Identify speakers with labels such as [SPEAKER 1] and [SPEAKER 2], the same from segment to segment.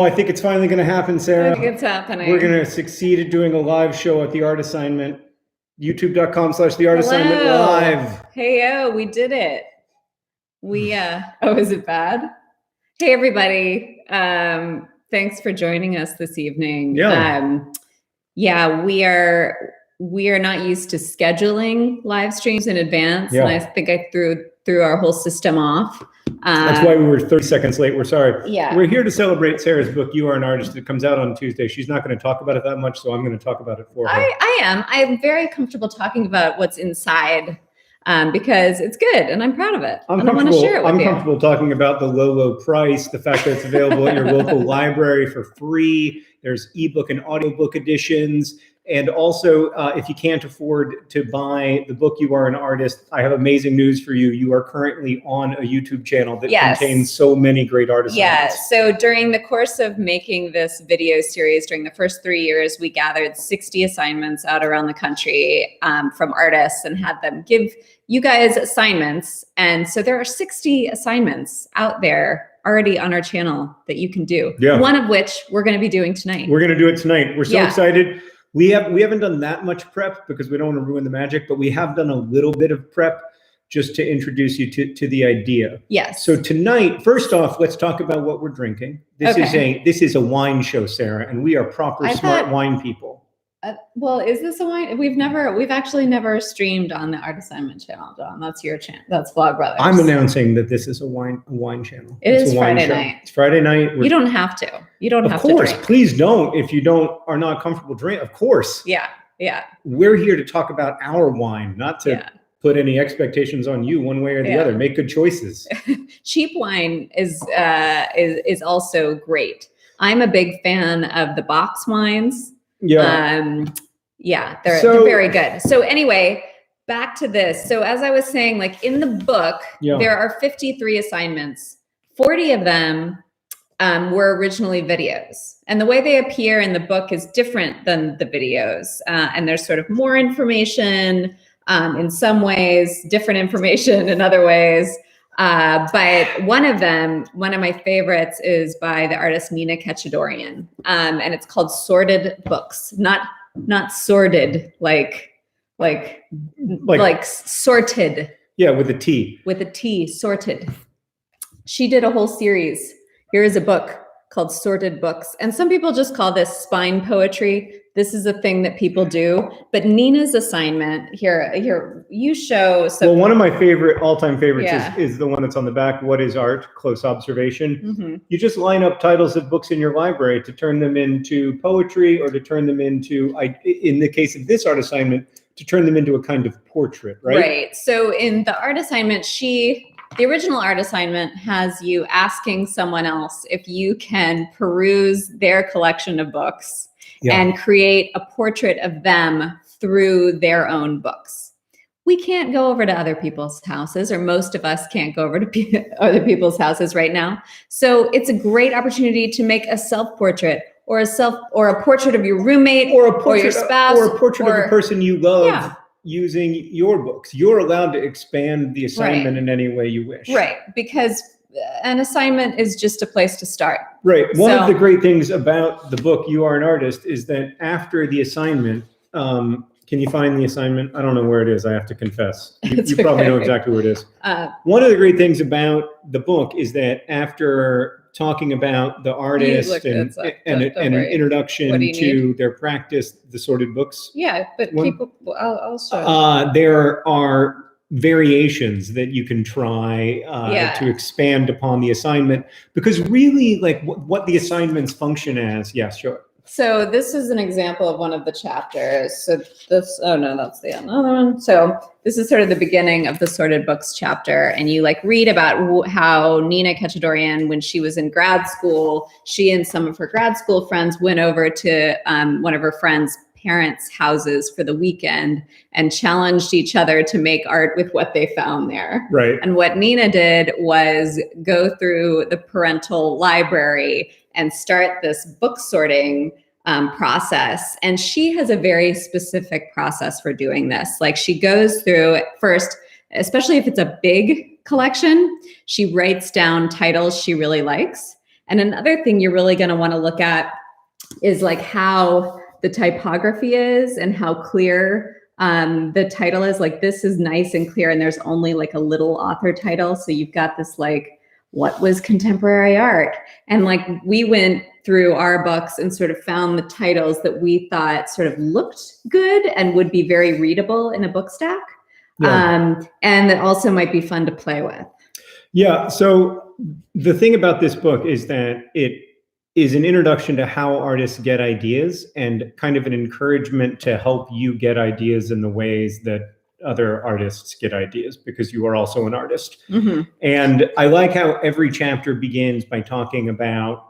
[SPEAKER 1] I think it's finally going to happen, Sarah.
[SPEAKER 2] I think it's happening.
[SPEAKER 1] We're going to succeed at doing a live show at the Art Assignment, youtube.com/theartassignment live.
[SPEAKER 2] Hey, we did it. Is it bad? Hey, everybody. Thanks for joining us this evening.
[SPEAKER 1] Yeah.
[SPEAKER 2] We are not used to scheduling live streams in advance.
[SPEAKER 1] Yeah.
[SPEAKER 2] And I think I threw our whole system off.
[SPEAKER 1] That's why we were 30 seconds late. We're sorry.
[SPEAKER 2] Yeah.
[SPEAKER 1] We're here to celebrate Sarah's book, You Are an Artist. It comes out on Tuesday. She's not going to talk about it that much, so I'm going to talk about it for her.
[SPEAKER 2] I am. I'm very comfortable talking about what's inside because it's good and I'm proud of it. And I want to share it with you.
[SPEAKER 1] I'm comfortable talking about the low price, the fact that it's available at your local library for free. There's ebook and audiobook editions. And also, if you can't afford to buy the book, You Are an Artist, I have amazing news for you. You are currently on a YouTube channel that contains so many great artists.
[SPEAKER 2] Yeah, so during the course of making this video series, during the first 3 years, we gathered 60 assignments out around the country from artists and had them give you guys assignments. And so there are 60 assignments out there already on our channel that you can do.
[SPEAKER 1] Yeah.
[SPEAKER 2] One of which we're going to be doing tonight.
[SPEAKER 1] We're going to do it tonight. We're so excited. We haven't done that much prep because we don't want to ruin the magic, but we have done a little bit of prep just to introduce you to the idea.
[SPEAKER 2] Yes.
[SPEAKER 1] So tonight, first off, let's talk about what we're drinking. This is a wine show, Sarah, and we are proper smart wine people.
[SPEAKER 2] Well, is this a wine? We've actually never streamed on the Art Assignment channel, John. That's your channel. That's Vlog Brothers.
[SPEAKER 1] I'm announcing that this is a wine channel.
[SPEAKER 2] It's Friday night.
[SPEAKER 1] It's Friday night.
[SPEAKER 2] You don't have to. You don't have to.
[SPEAKER 1] Of course, please don't. If you are not comfortable drinking, of course.
[SPEAKER 2] Yeah.
[SPEAKER 1] We're here to talk about our wine, not to put any expectations on you one way or the other. Make good choices.
[SPEAKER 2] Cheap wine is also great. I'm a big fan of the box wines.
[SPEAKER 1] Yeah.
[SPEAKER 2] They're very good. So anyway, back to this. So as I was saying, like in the book, there are 53 assignments. 40 of them were originally videos. And the way they appear in the book is different than the videos. And there's sort of more information in some ways, different information in other ways. But one of my favorites is by the artist Nina Katchadourian. And it's called Sorted Books, not sorted, like sorted.
[SPEAKER 1] Yeah, with a T.
[SPEAKER 2] With a T, sorted. She did a whole series. Here is a book called Sorted Books. And some people just call this spine poetry. This is a thing that people do. But Nina's assignment here, you show.
[SPEAKER 1] Well, one of my all-time favorites is the one that's on the back. What is art? Close observation.
[SPEAKER 2] Mm-hmm.
[SPEAKER 1] You just line up titles of books in your library to turn them into poetry, or to turn them into, in the case of this art assignment, to turn them into a kind of portrait, right?
[SPEAKER 2] Right. So in the art assignment, the original art assignment has you asking someone else if you can peruse their collection of books and create a portrait of them through their own books. We can't go over to other people's houses, or most of us can't go over to other people's houses right now. So it's a great opportunity to make a self-portrait or a portrait of your roommate or your spouse
[SPEAKER 1] or a portrait of a person you love. Using your books. You're allowed to expand the assignment in any way you wish.
[SPEAKER 2] Right, because an assignment is just a place to start.
[SPEAKER 1] Right. One of the great things about the book, You Are an Artist, is that after the assignment, can you find the assignment? I don't know where it is, I have to confess. You probably know exactly where it is. One of the great things about the book is that after talking about the artist and an introduction to their practice, the Sorted Books.
[SPEAKER 2] Yeah, but I'll show
[SPEAKER 1] there are variations that you can try to expand upon the assignment, because really, like what the assignments function as. Yeah, sure.
[SPEAKER 2] So this is an example of one of the chapters. So this, that's the other one. So this is sort of the beginning of the Sorted Books chapter. And you read about how Nina Katchadourian, when she was in grad school, she and some of her grad school friends went over to one of her friends' parents' houses for the weekend and challenged each other to make art with what they found there.
[SPEAKER 1] Right.
[SPEAKER 2] And what Nina did was go through the parental library and start this book sorting process. And she has a very specific process for doing this. Like, she goes through it first, especially if it's a big collection, she writes down titles she really likes. And another thing you're really going to want to look at is like how the typography is and how clear the title is. Like this is nice and clear, and there's only like a little author title. So you've got this like, what was contemporary art? And like we went through our books and sort of found the titles that we thought sort of looked good and would be very readable in a book stack. Yeah. And that also might be fun to play with.
[SPEAKER 1] Yeah. So the thing about this book is that it is an introduction to how artists get ideas and kind of an encouragement to help you get ideas in the ways that other artists get ideas, because you are also an artist. Mm-hmm. And I like how every chapter begins by talking about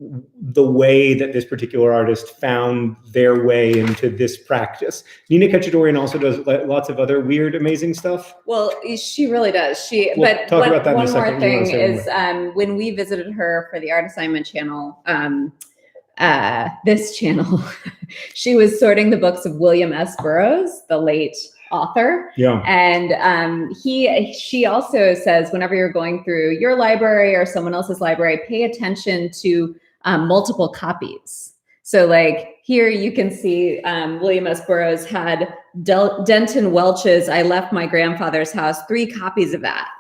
[SPEAKER 1] the way that this particular artist found their way into this practice. Nina Katchadourian also does lots of other weird, amazing stuff.
[SPEAKER 2] Well, she really does.
[SPEAKER 1] We'll talk about that in a second.
[SPEAKER 2] One more thing is when we visited her for the Art Assignment channel, this channel, she was sorting the books of William S. Burroughs, the late author. Yeah. And she also says, whenever you're going through your library or someone else's library, pay attention to multiple copies. So like here you can see William S. Burroughs had Denton Welch's I Left My Grandfather's House, 3 copies of that.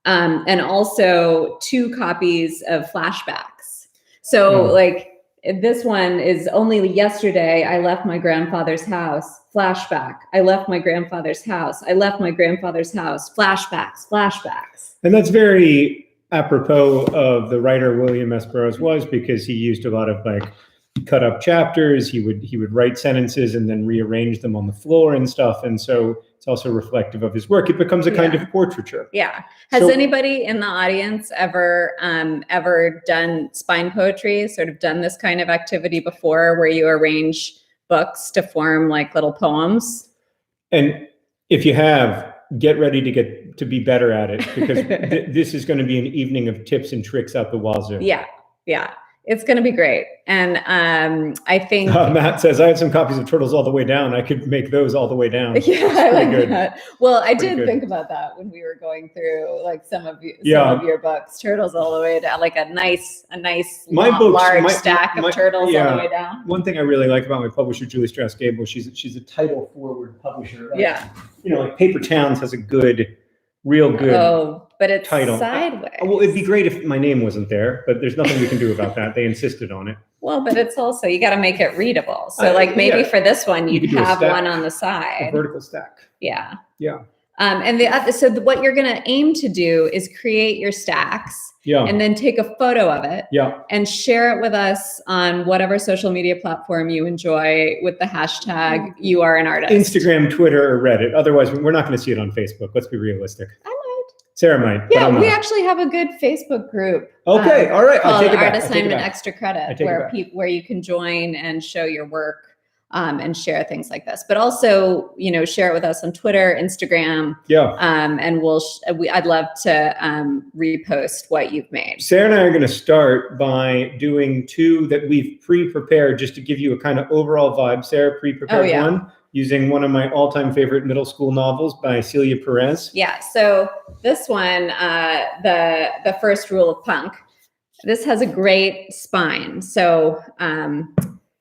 [SPEAKER 2] And also 2 copies of Flashbacks. So like this one is only yesterday, I left my grandfather's house, flashback. I left my grandfather's house. I left my grandfather's house, flashbacks.
[SPEAKER 1] And that's very apropos of the writer William S. Burroughs was, because he used a lot of like cut up chapters. He would write sentences and then rearrange them on the floor and stuff. And so it's also reflective of his work. It becomes a kind of portraiture.
[SPEAKER 2] Yeah. Has anybody in the audience ever done spine poetry, sort of done this kind of activity before, where you arrange books to form like little poems? And
[SPEAKER 1] if you have, get ready to be better at it, because this is going to be an evening of tips and tricks out the wazoo.
[SPEAKER 2] Yeah. It's going to be great. And I think
[SPEAKER 1] Matt says, I have some copies of Turtles All the Way Down. I could make those all the way down.
[SPEAKER 2] Yeah, I like good. That. Well, I did think about that when we were going through like some of your books, Turtles All the Way Down, like a nice large stack of turtles all the way down.
[SPEAKER 1] One thing I really like about my publisher, Julie Strauss Gable, she's a title forward publisher. Right?
[SPEAKER 2] Yeah.
[SPEAKER 1] You know, like Paper Towns has a real good
[SPEAKER 2] but it's
[SPEAKER 1] title.
[SPEAKER 2] Sideways.
[SPEAKER 1] Well, it'd be great if my name wasn't there, but there's nothing we can do about that. They insisted on it.
[SPEAKER 2] Well, but it's also, you got to make it readable. So like maybe for this one, you'd have one on the side.
[SPEAKER 1] A vertical stack.
[SPEAKER 2] Yeah.
[SPEAKER 1] Yeah.
[SPEAKER 2] So what you're going to aim to do is create your stacks. Yeah. And then take a photo of it. Yeah. And share it with us on whatever social media platform you enjoy with the hashtag You Are an Artist.
[SPEAKER 1] Instagram, Twitter, or Reddit. Otherwise, we're not going to see it on Facebook. Let's be realistic.
[SPEAKER 2] I might.
[SPEAKER 1] Sarah might.
[SPEAKER 2] Yeah, we actually have a good Facebook group.
[SPEAKER 1] Okay, all right.
[SPEAKER 2] Called Art Assignment Extra Credit, where you can join and show your work. And share things like this, but also, share it with us on Twitter, Instagram. Yeah. And I'd love to repost what you've made.
[SPEAKER 1] Sarah and I are going to start by doing 2 that we've pre-prepared, just to give you a kind of overall vibe. Sarah pre-prepared one using one of my all-time favorite middle school novels by Celia Perez.
[SPEAKER 2] Yeah. So this one, the First Rule of Punk. This has a great spine. So.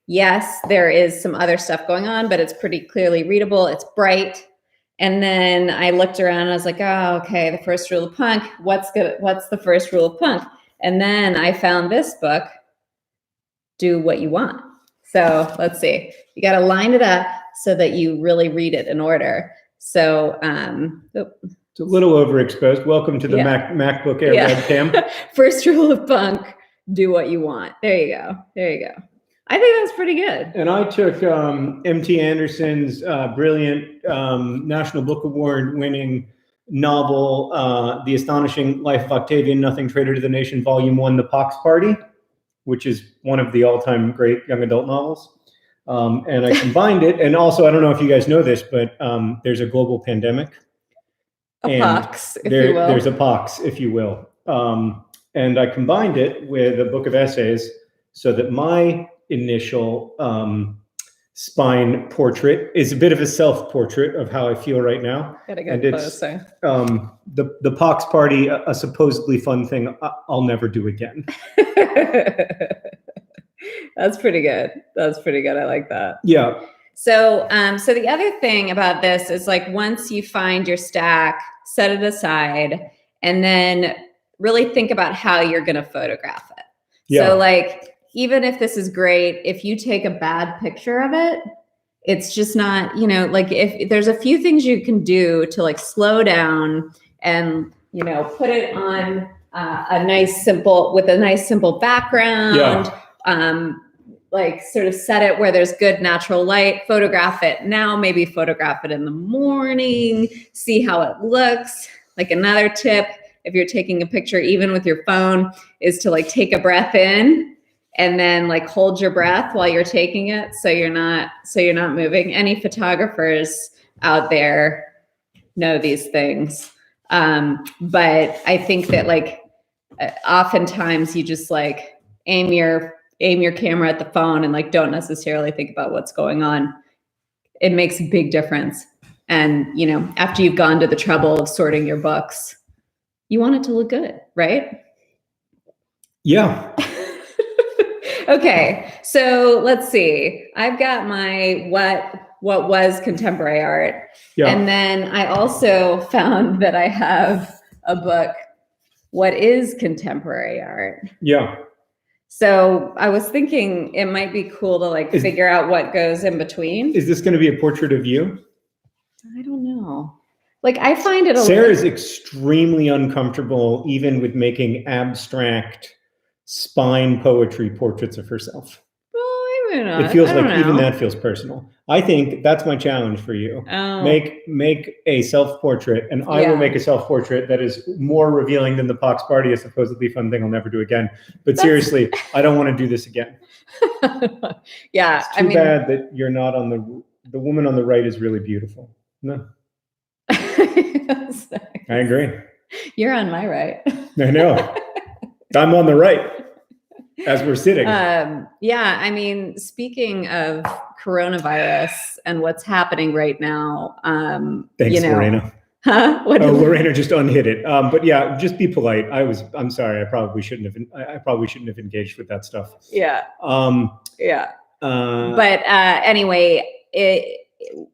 [SPEAKER 2] Yes, there is some other stuff going on, but it's pretty clearly readable. It's bright. And then I looked around and I was like, oh, okay, the first rule of punk. What's the first rule of punk? And then I found this book, Do What You Want. So let's see. You got to line it up so that you really read it in order. So
[SPEAKER 1] it's a little overexposed. Welcome to the MacBook Air webcam.
[SPEAKER 2] First rule of punk, do what you want. There you go. I think that's pretty good.
[SPEAKER 1] And I took M.T. Anderson's brilliant National Book Award winning novel, The Astonishing Life of Octavian, Nothing Traitor to the Nation, Volume 1, The Pox Party, which is one of the all-time great young adult novels. And I combined it. And also, I don't know if you guys know this, but there's a global pandemic.
[SPEAKER 2] A pox, if you will.
[SPEAKER 1] There's a pox, if you will. And I combined it with a book of essays so that my initial spine portrait is a bit of a self-portrait of how I feel right now.
[SPEAKER 2] Gotta get closer.
[SPEAKER 1] The pox party, a supposedly fun thing I'll never do again.
[SPEAKER 2] That's pretty good. That's pretty good. I like that.
[SPEAKER 1] Yeah.
[SPEAKER 2] So, so the other thing about this is like, once you find your stack, set it aside, and then really think about how you're going to photograph it. Yeah. So like, even if this is great, if you take a bad picture of it, it's just not, you know, like if there's a few things you can do to like slow down and, you know, put it on a nice simple background. Yeah. Like sort of set it where there's good natural light, photograph it now, maybe photograph it in the morning, see how it looks. Like another tip, if you're taking a picture, even with your phone, is to like take a breath in and then like hold your breath while you're taking it. So you're not moving. Any photographers out there know these things. But I think that like oftentimes you just like aim your camera at the phone and like don't necessarily think about what's going on. It makes a big difference. And, you know, after you've gone to the trouble of sorting your books, you want it to look good, right?
[SPEAKER 1] Yeah.
[SPEAKER 2] Okay. So let's see. I've got my what was contemporary art. Yeah. And then I also found that I have a book, What is Contemporary Art?
[SPEAKER 1] Yeah.
[SPEAKER 2] So I was thinking it might be cool to like figure out what goes in between.
[SPEAKER 1] Is this going to be a portrait of you?
[SPEAKER 2] I don't know. Like I find it
[SPEAKER 1] Sarah's extremely uncomfortable even with making abstract spine poetry portraits of herself.
[SPEAKER 2] Well, I don't know.
[SPEAKER 1] It feels like even that feels personal. I think that's my challenge for you.
[SPEAKER 2] Oh.
[SPEAKER 1] Make a self-portrait, and I will make a self-portrait that is more revealing than the pox party, a supposedly fun thing I'll never do again. But seriously, I don't want to do this again.
[SPEAKER 2] Yeah.
[SPEAKER 1] It's too bad that you're not on the woman on the right is really beautiful. No. I agree.
[SPEAKER 2] You're on my right.
[SPEAKER 1] I know. I'm on the right as we're sitting.
[SPEAKER 2] Yeah. I mean, speaking of coronavirus and what's happening right now,
[SPEAKER 1] thanks,
[SPEAKER 2] you know,
[SPEAKER 1] Lorena.
[SPEAKER 2] Huh?
[SPEAKER 1] Lorena just unhit it. But yeah, just be polite. I'm sorry. I probably shouldn't have engaged with that stuff.
[SPEAKER 2] Yeah. Yeah. But anyway,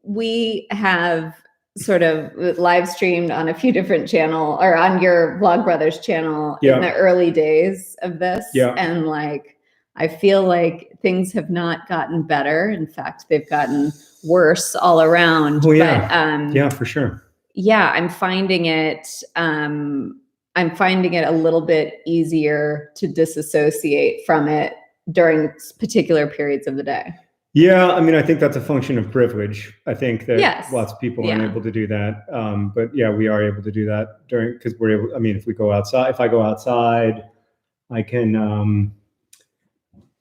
[SPEAKER 2] we have sort of live streamed on a few different channels or on your Vlogbrothers channel in the early days of this. Yeah. And like, I feel like things have not gotten better. In fact, they've gotten worse all around.
[SPEAKER 1] Oh yeah. Yeah, for sure.
[SPEAKER 2] Yeah. I'm finding it a little bit easier to disassociate from it during particular periods of the day.
[SPEAKER 1] Yeah, I mean, I think that's a function of privilege. I think that lots of people aren't able to do that. But yeah, we are able to do that because we're able. I mean, if I go outside, I can.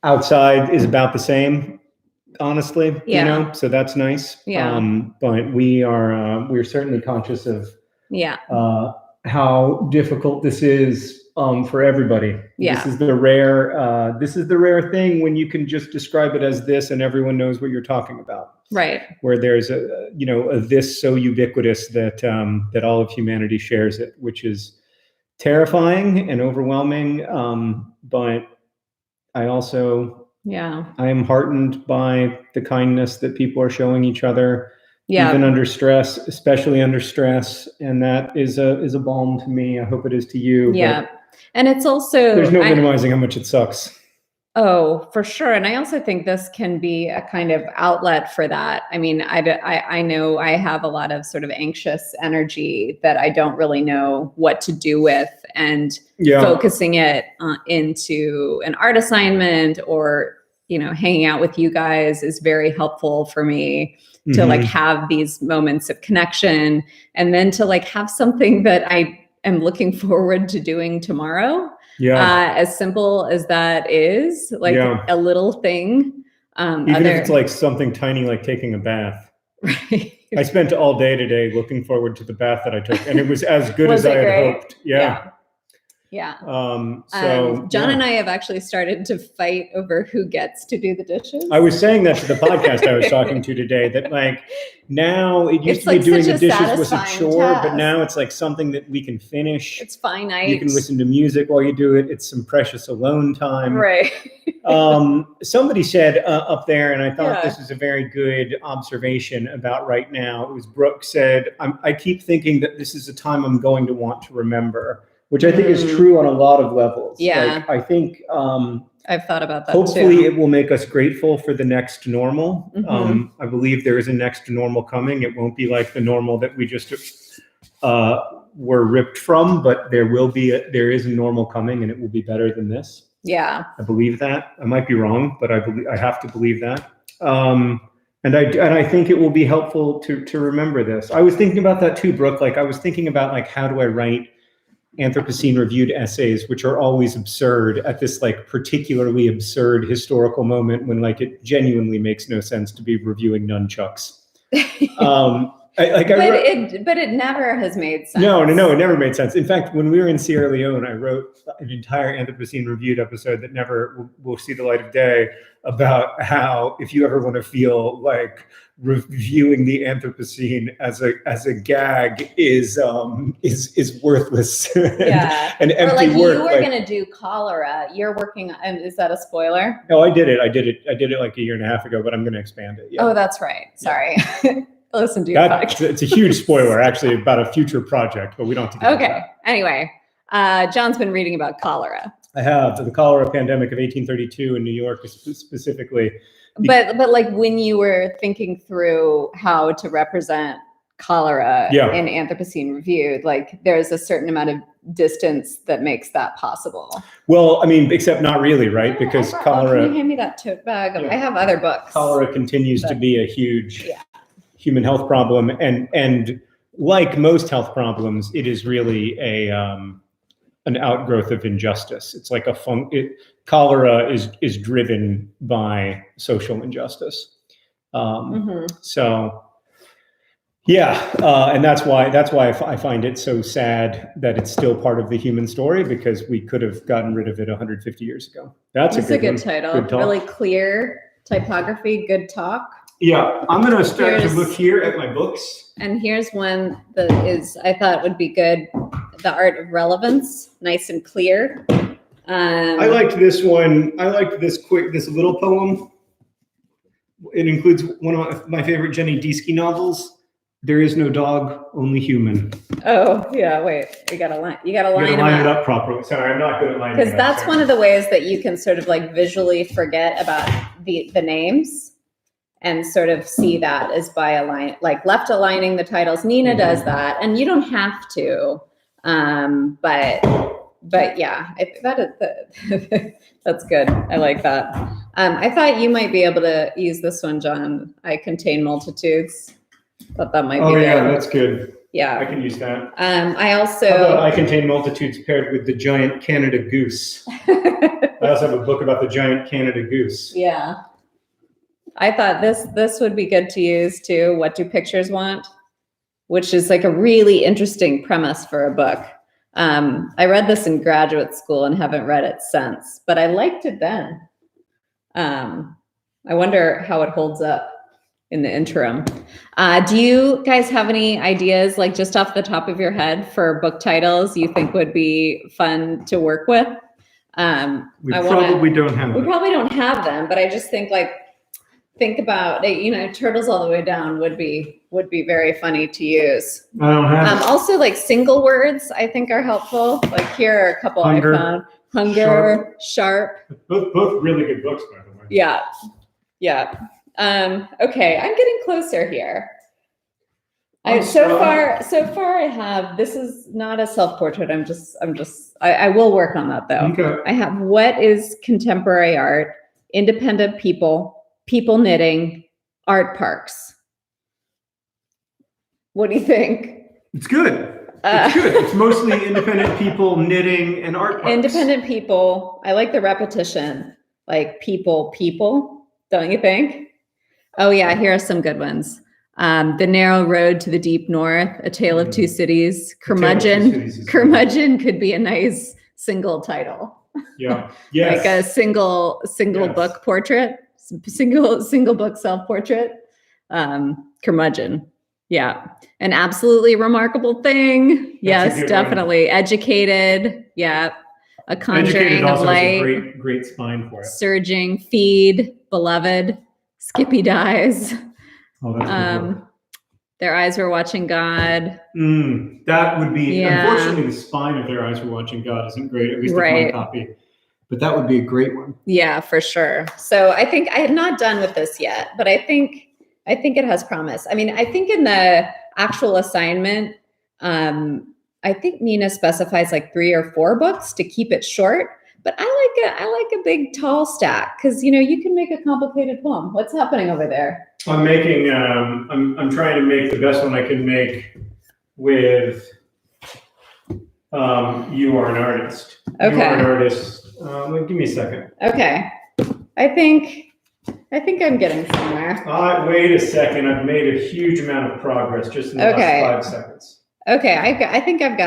[SPEAKER 1] Outside is about the same, honestly. Yeah. You know, so that's nice.
[SPEAKER 2] Yeah.
[SPEAKER 1] But we're certainly conscious of how difficult this is. For everybody. Yeah. This is the rare thing when you can just describe it as this and everyone knows what you're talking about.
[SPEAKER 2] Right.
[SPEAKER 1] Where there's a this so ubiquitous that all of humanity shares it, which is terrifying and overwhelming. But I also I am heartened by the kindness that people are showing each other. Yeah. Even under stress, especially under stress. And that is a balm to me. I hope it is to you.
[SPEAKER 2] Yeah. And it's also,
[SPEAKER 1] there's no minimizing how much it sucks.
[SPEAKER 2] Oh, for sure. And I also think this can be a kind of outlet for that. I mean, I know I have a lot of sort of anxious energy that I don't really know what to do with, and focusing it into an art assignment or, you know, hanging out with you guys is very helpful for me to like have these moments of connection, and then to like have something that I am looking forward to doing tomorrow. Yeah. As simple as that is, like a little thing.
[SPEAKER 1] Even if it's like something tiny, like taking a bath. Right. I spent all day today looking forward to the bath that I took, and it was as good as I had hoped. Yeah.
[SPEAKER 2] Yeah.
[SPEAKER 1] So
[SPEAKER 2] John and I have actually started to fight over who gets to do the dishes.
[SPEAKER 1] I was saying that to the podcast I was talking to today, that like now it used to be doing the dishes was a chore, but now it's like something that we can finish.
[SPEAKER 2] It's finite.
[SPEAKER 1] You can listen to music while you do it. It's some precious alone time.
[SPEAKER 2] Right.
[SPEAKER 1] Somebody said up there, and I thought this was a very good observation about right now. It was Brooke said, I keep thinking that this is a time I'm going to want to remember, which I think is true on a lot of levels.
[SPEAKER 2] Yeah.
[SPEAKER 1] Like, I think
[SPEAKER 2] I've thought about that
[SPEAKER 1] hopefully
[SPEAKER 2] too.
[SPEAKER 1] it will make us grateful for the next normal. I believe there is a next normal coming. It won't be like the normal that we just were ripped from, but there is a normal coming, and it will be better than this.
[SPEAKER 2] Yeah.
[SPEAKER 1] I believe that. I might be wrong, but I have to believe that. And I think it will be helpful to remember this. I was thinking about that too, Brooke. Like I was thinking about like, how do I write Anthropocene reviewed essays, which are always absurd at this like particularly absurd historical moment when like it genuinely makes no sense to be reviewing nunchucks.
[SPEAKER 2] But it never has made sense.
[SPEAKER 1] No, it never made sense. In fact, when we were in Sierra Leone, I wrote an entire Anthropocene reviewed episode that never will see the light of day about how if you ever want to feel like reviewing the Anthropocene as a gag is worthless and empty
[SPEAKER 2] or like
[SPEAKER 1] work.
[SPEAKER 2] You were going to do cholera. You're working on, is that a spoiler?
[SPEAKER 1] No, I did it like a year and a half ago, but I'm going to expand it. Yeah.
[SPEAKER 2] Oh, that's right. Sorry. Listen to your podcast.
[SPEAKER 1] It's a huge spoiler, actually, about a future project, but we don't have to get into that.
[SPEAKER 2] Anyway, John's been reading about cholera.
[SPEAKER 1] I have. The cholera pandemic of 1832 in New York specifically.
[SPEAKER 2] But like when you were thinking through how to represent cholera in Anthropocene Reviewed, like there's a certain amount of distance that makes that possible.
[SPEAKER 1] Well, I mean, except not really, right? Because cholera.
[SPEAKER 2] Can you hand me that tote bag? I have other books.
[SPEAKER 1] Cholera continues to be a huge human health problem, and like most health problems, it is really an outgrowth of injustice. It's like cholera is driven by social injustice. So and that's why I find it so sad that it's still part of the human story, because we could have gotten rid of it 150 years ago. That's a good
[SPEAKER 2] title.
[SPEAKER 1] Good
[SPEAKER 2] really clear typography, good talk.
[SPEAKER 1] Yeah, I'm going to start to look here at my books.
[SPEAKER 2] And here's one that I thought would be good. The Art of Relevance, nice and clear.
[SPEAKER 1] I liked this one. I liked this little poem. It includes one of my favorite Jenny Deesky novels. There is no dog, only human.
[SPEAKER 2] Oh yeah, wait. You gotta line
[SPEAKER 1] it up properly. Sorry, I'm not good at lining it up.
[SPEAKER 2] Because that's one of the ways that you can sort of like visually forget about the names. And sort of see that as by left aligning the titles. Nina does that, and you don't have to. But yeah, that's good. I like that. I thought you might be able to use this one, John. I contain multitudes. Thought that might be good.
[SPEAKER 1] That's good.
[SPEAKER 2] Yeah,
[SPEAKER 1] I can use that.
[SPEAKER 2] I also.
[SPEAKER 1] How about I contain multitudes paired with the giant Canada goose. I also have a book about the giant Canada goose.
[SPEAKER 2] Yeah. I thought this would be good to use too. What do pictures want? Which is like a really interesting premise for a book. I read this in graduate school and haven't read it since, but I liked it then. I wonder how it holds up in the interim. Do you guys have any ideas, like just off the top of your head, for book titles you think would be fun to work with?
[SPEAKER 1] We probably don't have
[SPEAKER 2] them, but I just think about it, Turtles All the Way Down would be very funny to use.
[SPEAKER 1] I don't have
[SPEAKER 2] also like single words I think are helpful. Like here are a couple I found. Hunger, Sharp.
[SPEAKER 1] Both really good books, by the way.
[SPEAKER 2] Yeah. Okay, I'm getting closer here. So far I have, this is not a self-portrait. I will work on that though.
[SPEAKER 1] Okay.
[SPEAKER 2] I have what is contemporary art, independent people knitting, art parks. What do you think?
[SPEAKER 1] It's good. It's good. It's mostly independent people knitting and art parks.
[SPEAKER 2] Independent people. I like the repetition. Like people, don't you think? Oh yeah, here are some good ones. The Narrow Road to the Deep North, A Tale of Two Cities, Curmudgeon. Curmudgeon could be a nice single title.
[SPEAKER 1] Yeah. Yes.
[SPEAKER 2] Like a single
[SPEAKER 1] Yes.
[SPEAKER 2] book portrait, single book self-portrait. Curmudgeon. Yeah. An absolutely remarkable thing. Yes, definitely. One. Educated. Yeah. A conjuring of light.
[SPEAKER 1] Has a great spine for it.
[SPEAKER 2] Surging, feed, beloved, Skippy dies.
[SPEAKER 1] Oh, that's a good one.
[SPEAKER 2] Their eyes were watching God.
[SPEAKER 1] That would be, unfortunately, the spine of Their eyes were watching God isn't great, at least in my copy. But that would be a great one.
[SPEAKER 2] Yeah, for sure. So I think I am not done with this yet, but I think it has promise. I mean, I think in the actual assignment, I think Nina specifies like 3 or 4 books to keep it short. But I like a big tall stack because you can make a complicated poem. What's happening over there?
[SPEAKER 1] I'm making. I'm trying to make the best one I can make with. You Are an Artist.
[SPEAKER 2] Okay.
[SPEAKER 1] You Are an Artist. Give me a second.
[SPEAKER 2] Okay. I think I'm getting somewhere.
[SPEAKER 1] Wait a second. I've made a huge amount of progress just in the last 5 seconds.
[SPEAKER 2] Okay. I think I've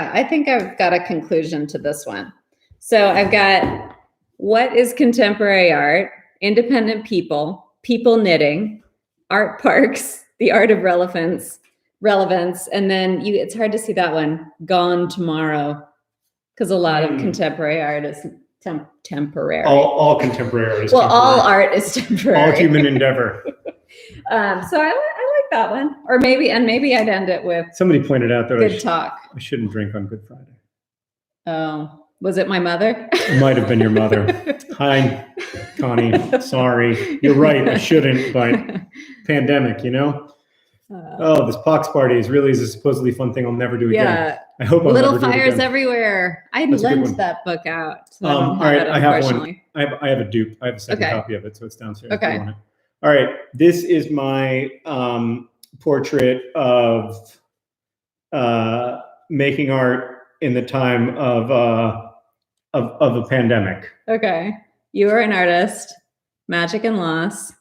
[SPEAKER 2] got a conclusion to this one. So I've got what is contemporary art, independent people knitting, art parks, the art of relevance, and then it's hard to see that one, gone tomorrow, because a lot of contemporary art is temporary.
[SPEAKER 1] All contemporary art is
[SPEAKER 2] temporary. All art is temporary.
[SPEAKER 1] All human endeavor.
[SPEAKER 2] So I like that one. Or maybe I'd end it with
[SPEAKER 1] somebody pointed out that
[SPEAKER 2] good talk.
[SPEAKER 1] I shouldn't drink on Good Friday.
[SPEAKER 2] Oh. Was it my mother?
[SPEAKER 1] It might have been your mother. Hi, Connie. Sorry. You're right. I shouldn't, but pandemic, this pox party is a supposedly fun thing I'll never do again.
[SPEAKER 2] Yeah.
[SPEAKER 1] I hope I'll
[SPEAKER 2] Little
[SPEAKER 1] never do it
[SPEAKER 2] fires
[SPEAKER 1] again.
[SPEAKER 2] Everywhere. I lent that book out. So
[SPEAKER 1] all right. I have one. I have a dupe. I have a second copy of it, so it's downstairs.
[SPEAKER 2] Okay.
[SPEAKER 1] All right. This is my portrait of making art in the time of a pandemic.
[SPEAKER 2] Okay. You Are an Artist, Magic and Loss.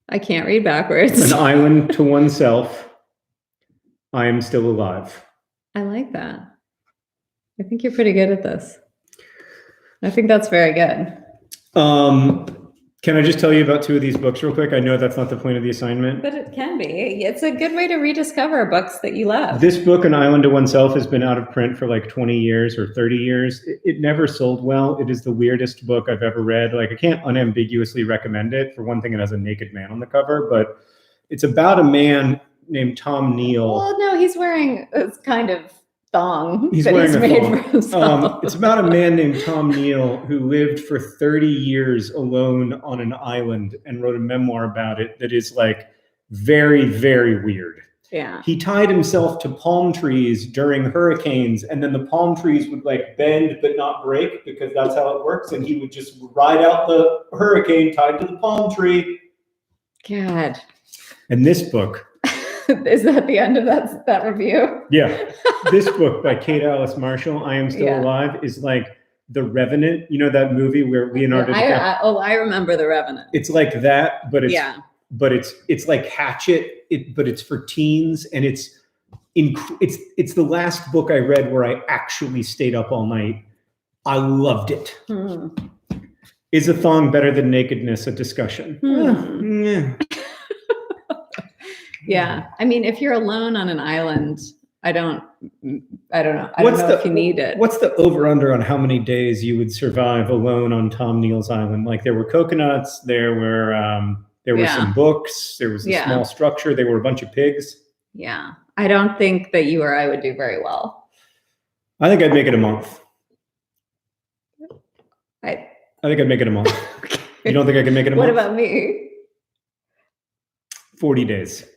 [SPEAKER 2] I can't read backwards.
[SPEAKER 1] An island to oneself. I am still alive.
[SPEAKER 2] I like that. I think you're pretty good at this. I think that's very good.
[SPEAKER 1] Can I just tell you about 2 of these books real quick? I know that's not the point of the assignment.
[SPEAKER 2] But it can be. It's a good way to rediscover books that you love.
[SPEAKER 1] This book, An Island to Oneself, has been out of print for like 20 years or 30 years. It never sold well. It is the weirdest book I've ever read. Like, I can't unambiguously recommend it. For one thing, it has a naked man on the cover, but it's about a man named Tom Neal.
[SPEAKER 2] Well, no, he's wearing this kind of thong.
[SPEAKER 1] He's wearing a thong. It's about a man named Tom Neal who lived for 30 years alone on an island and wrote a memoir about it that is like very, very weird.
[SPEAKER 2] Yeah.
[SPEAKER 1] He tied himself to palm trees during hurricanes, and then the palm trees would like bend but not break because that's how it works. And he would just ride out the hurricane tied to the palm tree.
[SPEAKER 2] God.
[SPEAKER 1] And this book.
[SPEAKER 2] Is that the end of that review?
[SPEAKER 1] Yeah. This book by Kate Alice Marshall, I Am Still Alive, is like The Revenant. You know that movie where Leonardo DiCaprio?
[SPEAKER 2] I remember The Revenant.
[SPEAKER 1] It's like that, but it's like Hatchet, but it's for teens, and it's the last book I read where I actually stayed up all night. I loved it. Is a thong better than nakedness? A discussion.
[SPEAKER 2] Yeah. I mean, if you're alone on an island, I don't know. I don't know if you need it.
[SPEAKER 1] What's the over-under on how many days you would survive alone on Tom Neal's island? Like, there were coconuts, there were some books, there was a small structure, there were a bunch of pigs.
[SPEAKER 2] Yeah. I don't think that you or I would do very well.
[SPEAKER 1] I think I'd make it a month.
[SPEAKER 2] I
[SPEAKER 1] think I'd make it a month. Okay. You don't think I can make it a month?
[SPEAKER 2] What about me?
[SPEAKER 1] 40 days.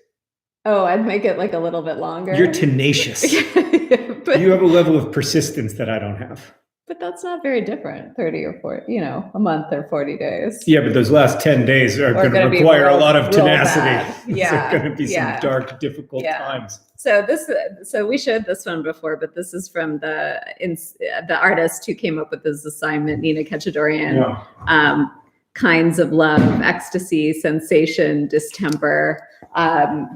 [SPEAKER 2] Oh, I'd make it like a little bit longer.
[SPEAKER 1] You're tenacious. But you have a level of persistence that I don't have.
[SPEAKER 2] But that's not very different, 30 or 40, a month or 40 days.
[SPEAKER 1] Yeah, but those last 10 days are going to require a lot of tenacity.
[SPEAKER 2] Yeah.
[SPEAKER 1] It's going to be some dark, difficult times.
[SPEAKER 2] So we showed this one before, but this is from the artist who came up with this assignment, Nina Katchadourian. Yeah. Kinds of love, ecstasy, sensation, distemper.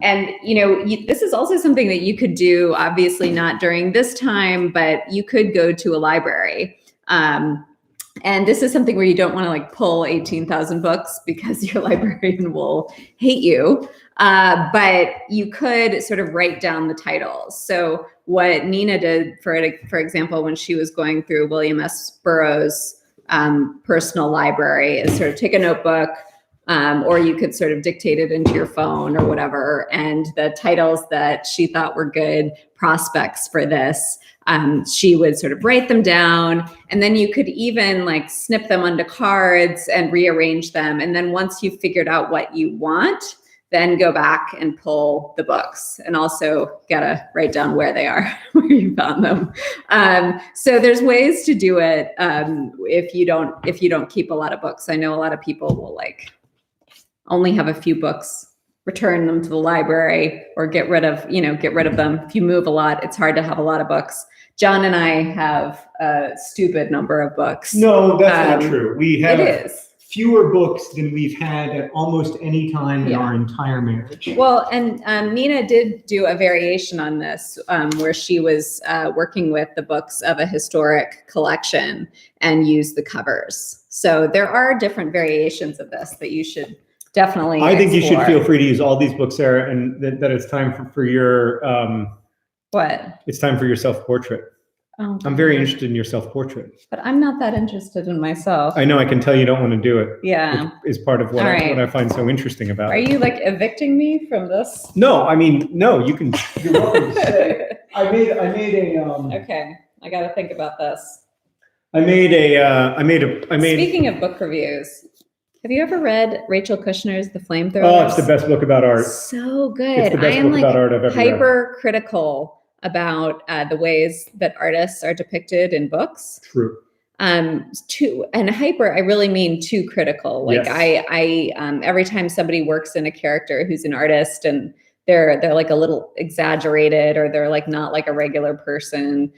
[SPEAKER 2] This is also something that you could do, obviously not during this time, but you could go to a library And this is something where you don't want to like pull 18,000 books because your librarian will hate you. But you could sort of write down the titles. So what Nina did, for example, when she was going through William S. Burroughs' personal library, is sort of take a notebook, or you could sort of dictate it into your phone or whatever. And the titles that she thought were good prospects for this, she would sort of write them down, and then you could even like snip them onto cards and rearrange them. And then once you've figured out what you want, then go back and pull the books, and also gotta write down where they are, where you found them. So there's ways to do it if you don't keep a lot of books. I know a lot of people will like only have a few books, return them to the library, or get rid of them. If you move a lot, it's hard to have a lot of books. John and I have a stupid number of books.
[SPEAKER 1] No, that's not true. We have
[SPEAKER 2] it is.
[SPEAKER 1] Fewer books than we've had at almost any time in our entire marriage.
[SPEAKER 2] Well, and Nina did do a variation on this where she was working with the books of a historic collection and used the covers. So there are different variations of this that you should definitely
[SPEAKER 1] think you should feel free to use all these books, Sarah, and that it's time for your...
[SPEAKER 2] what?
[SPEAKER 1] It's time for your self-portrait.
[SPEAKER 2] Oh,
[SPEAKER 1] I'm very interested in your self-portrait.
[SPEAKER 2] But I'm not that interested in myself.
[SPEAKER 1] I know, I can tell you don't want to do it.
[SPEAKER 2] Yeah.
[SPEAKER 1] Which is part of what I find so interesting about it.
[SPEAKER 2] Are you like evicting me from this?
[SPEAKER 1] No, I mean, no, you're welcome to stay. I made a
[SPEAKER 2] okay, I got to think about this.
[SPEAKER 1] Speaking
[SPEAKER 2] of book reviews, have you ever read Rachel Kushner's The Flamethrowers?
[SPEAKER 1] Oh, it's the best book about art.
[SPEAKER 2] So good.
[SPEAKER 1] It's the best book about art I've ever read.
[SPEAKER 2] Hypercritical about the ways that artists are depicted in books.
[SPEAKER 1] True.
[SPEAKER 2] I really mean too critical. Like yes. I every time somebody works in a character who's an artist and they're like a little exaggerated, or they're like not like a regular person,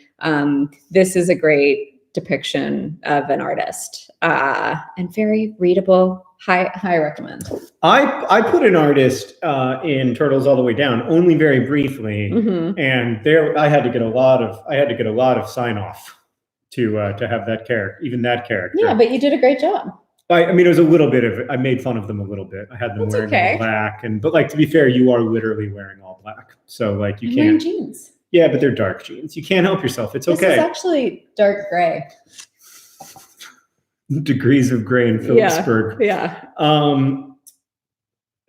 [SPEAKER 2] this is a great depiction of an artist, and very readable. High recommend.
[SPEAKER 1] I put an artist in Turtles All the Way Down, only very briefly, and there I had to get a lot of sign off to have that character, even that character.
[SPEAKER 2] Yeah, but you did a great job.
[SPEAKER 1] I mean, it was a little bit of it. I made fun of them a little bit. I had them wearing all black, but like, to be fair, you are literally wearing all black, so like you can't.
[SPEAKER 2] Wearing jeans.
[SPEAKER 1] Yeah, but they're dark jeans. You can't help yourself. It's okay.
[SPEAKER 2] This is actually dark gray.
[SPEAKER 1] Degrees of gray in Phillipsburg.
[SPEAKER 2] Yeah.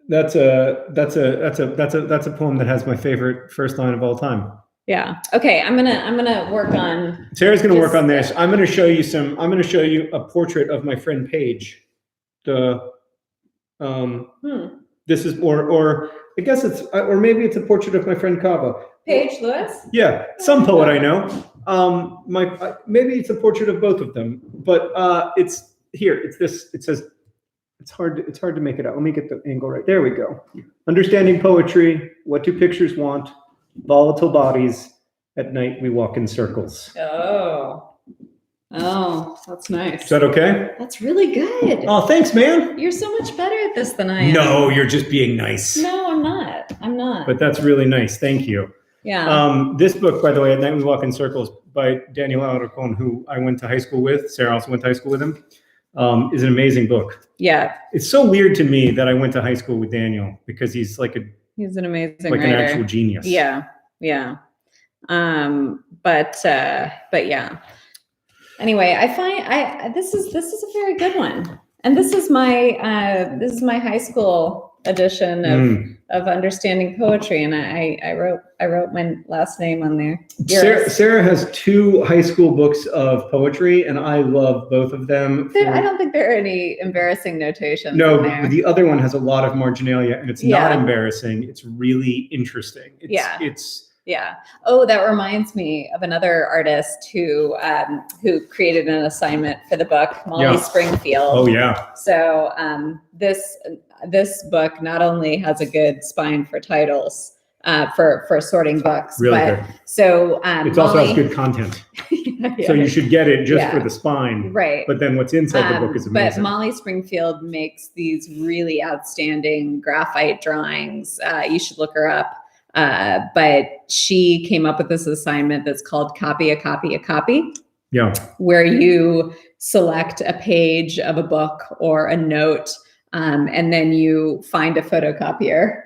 [SPEAKER 1] That's a poem that has my favorite first line of all time.
[SPEAKER 2] Yeah. Okay. I'm gonna work on.
[SPEAKER 1] Sarah's gonna work on this. I'm gonna show you a portrait of my friend Paige. This is or I guess it's, or maybe it's a portrait of my friend Kava.
[SPEAKER 2] Paige Lewis?
[SPEAKER 1] Yeah, some poet I know. Maybe it's a portrait of both of them, but it's here. It's this. It says, it's hard to make it out. Let me get the angle right. There we go. Understanding poetry. What do pictures want? Volatile bodies. At night we walk in circles.
[SPEAKER 2] Oh, that's nice.
[SPEAKER 1] Is that okay?
[SPEAKER 2] That's really good.
[SPEAKER 1] Oh, thanks, man.
[SPEAKER 2] You're so much better at this than I am.
[SPEAKER 1] No, you're just being nice.
[SPEAKER 2] No, I'm not. I'm not.
[SPEAKER 1] But that's really nice. Thank you.
[SPEAKER 2] Yeah.
[SPEAKER 1] This book, by the way, At Night We Walk in Circles, by Daniel Alarcon, who I went to high school with. Sarah also went to high school with him. Is an amazing book.
[SPEAKER 2] Yeah.
[SPEAKER 1] It's so weird to me that I went to high school with Daniel, because he's an amazing writer. An actual genius.
[SPEAKER 2] Yeah. Yeah. But yeah. Anyway, I find this is a very good one, and this is my high school edition of Understanding Poetry, and I wrote my last name on there.
[SPEAKER 1] Sarah has 2 high school books of poetry, and I love both of them.
[SPEAKER 2] I don't think there are any embarrassing notations.
[SPEAKER 1] No,
[SPEAKER 2] in there.
[SPEAKER 1] The other one has a lot of marginalia, and it's not embarrassing. It's really interesting.
[SPEAKER 2] Yeah. Oh, that reminds me of another artist who created an assignment for the book, Molly Springfield.
[SPEAKER 1] Oh yeah.
[SPEAKER 2] So this book not only has a good spine for titles, for sorting books,
[SPEAKER 1] really
[SPEAKER 2] but
[SPEAKER 1] good.
[SPEAKER 2] So
[SPEAKER 1] it also has good content. So you should get it just for the spine,
[SPEAKER 2] right?
[SPEAKER 1] But then what's inside the book is amazing.
[SPEAKER 2] But Molly Springfield makes these really outstanding graphite drawings. You should look her up. But she came up with this assignment that's called Copy a Copy a Copy. where you select a page of a book or a note, and then you find a photocopier,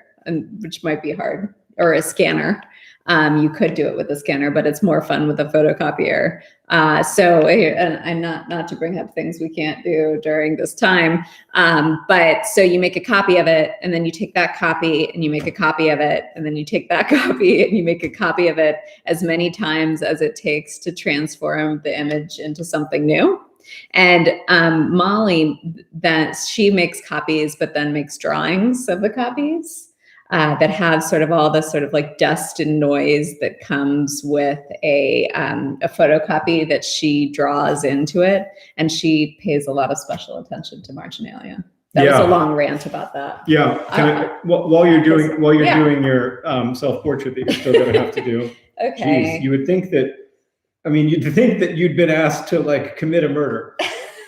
[SPEAKER 2] which might be hard, or a scanner. You could do it with a scanner, but it's more fun with a photocopier. And not to bring up things we can't do during this time, but so you make a copy of it, and then you take that copy and you make a copy of it, and then you take that copy and you make a copy of it as many times as it takes to transform the image into something new. And Molly, that she makes copies, but then makes drawings of the copies. That have sort of all the sort of like dust and noise that comes with a photocopy that she draws into it, and she pays a lot of special attention to marginalia. That was a long rant about that.
[SPEAKER 1] Yeah. While you're doing your self-portrait that you're still going to have to do.
[SPEAKER 2] Okay.
[SPEAKER 1] Geez, you'd think that you'd been asked to like commit a murder.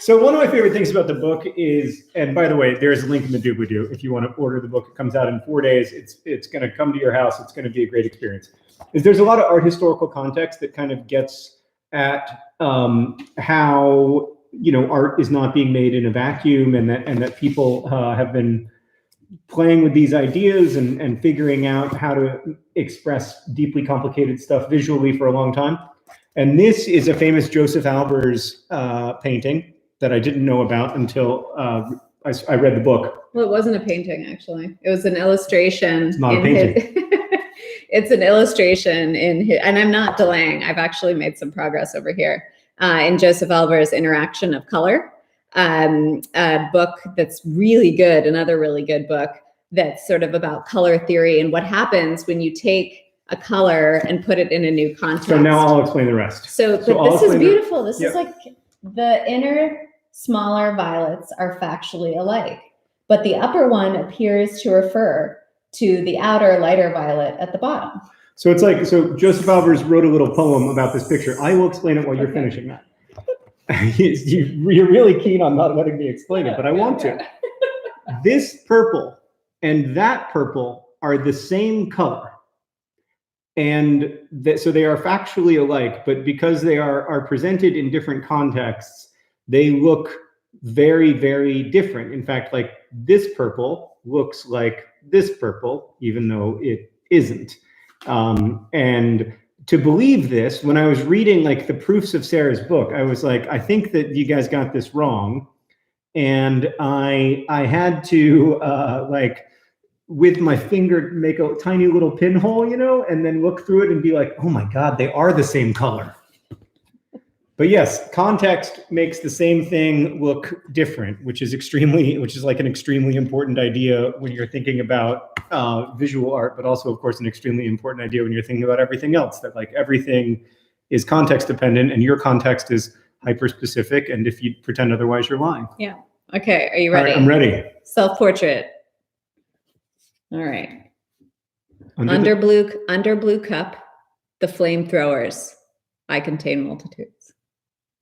[SPEAKER 1] So one of my favorite things about the book is, and by the way, there's a link in the doobly-doo. If you want to order the book, it comes out in 4 days. It's going to come to your house. It's going to be a great experience. There's a lot of art historical context that kind of gets at how, art is not being made in a vacuum, and that people have been playing with these ideas and figuring out how to express deeply complicated stuff visually for a long time. And this is a famous Joseph Albers painting that I didn't know about until I read the book.
[SPEAKER 2] Well, it wasn't a painting, actually. It was an illustration.
[SPEAKER 1] It's not a painting.
[SPEAKER 2] It's an illustration in his, and I'm not delaying. I've actually made some progress over here in Joseph Albers' Interaction of Color, a book that's really good, another really good book that's sort of about color theory and what happens when you take a color and put it in a new context.
[SPEAKER 1] So now I'll explain the rest.
[SPEAKER 2] So this is beautiful. This is like the inner smaller violets are factually alike, but the upper one appears to refer to the outer lighter violet at the bottom.
[SPEAKER 1] So it's like, so Joseph Albers wrote a little poem about this picture. I will explain it while you're finishing that. You're really keen on not letting me explain it, but I want to. This purple and that purple are the same color. And so they are factually alike, but because they are presented in different contexts, they look very, very different. In fact, like this purple looks like this purple, even though it isn't. And to believe this, when I was reading like the proofs of Sarah's book, I was like, I think that you guys got this wrong. And I had to like with my finger make a tiny little pinhole, and then look through it and be like, oh my God, they are the same color. But yes, context makes the same thing look different, which is like an extremely important idea when you're thinking about visual art, but also, of course, an extremely important idea when you're thinking about everything else, that like everything is context dependent and your context is hyper specific. And if you pretend otherwise, you're lying.
[SPEAKER 2] Yeah. Okay. Are you ready?
[SPEAKER 1] All right, I'm ready.
[SPEAKER 2] Self-portrait. All right. Under blue cup, the flamethrowers. I contain multitudes.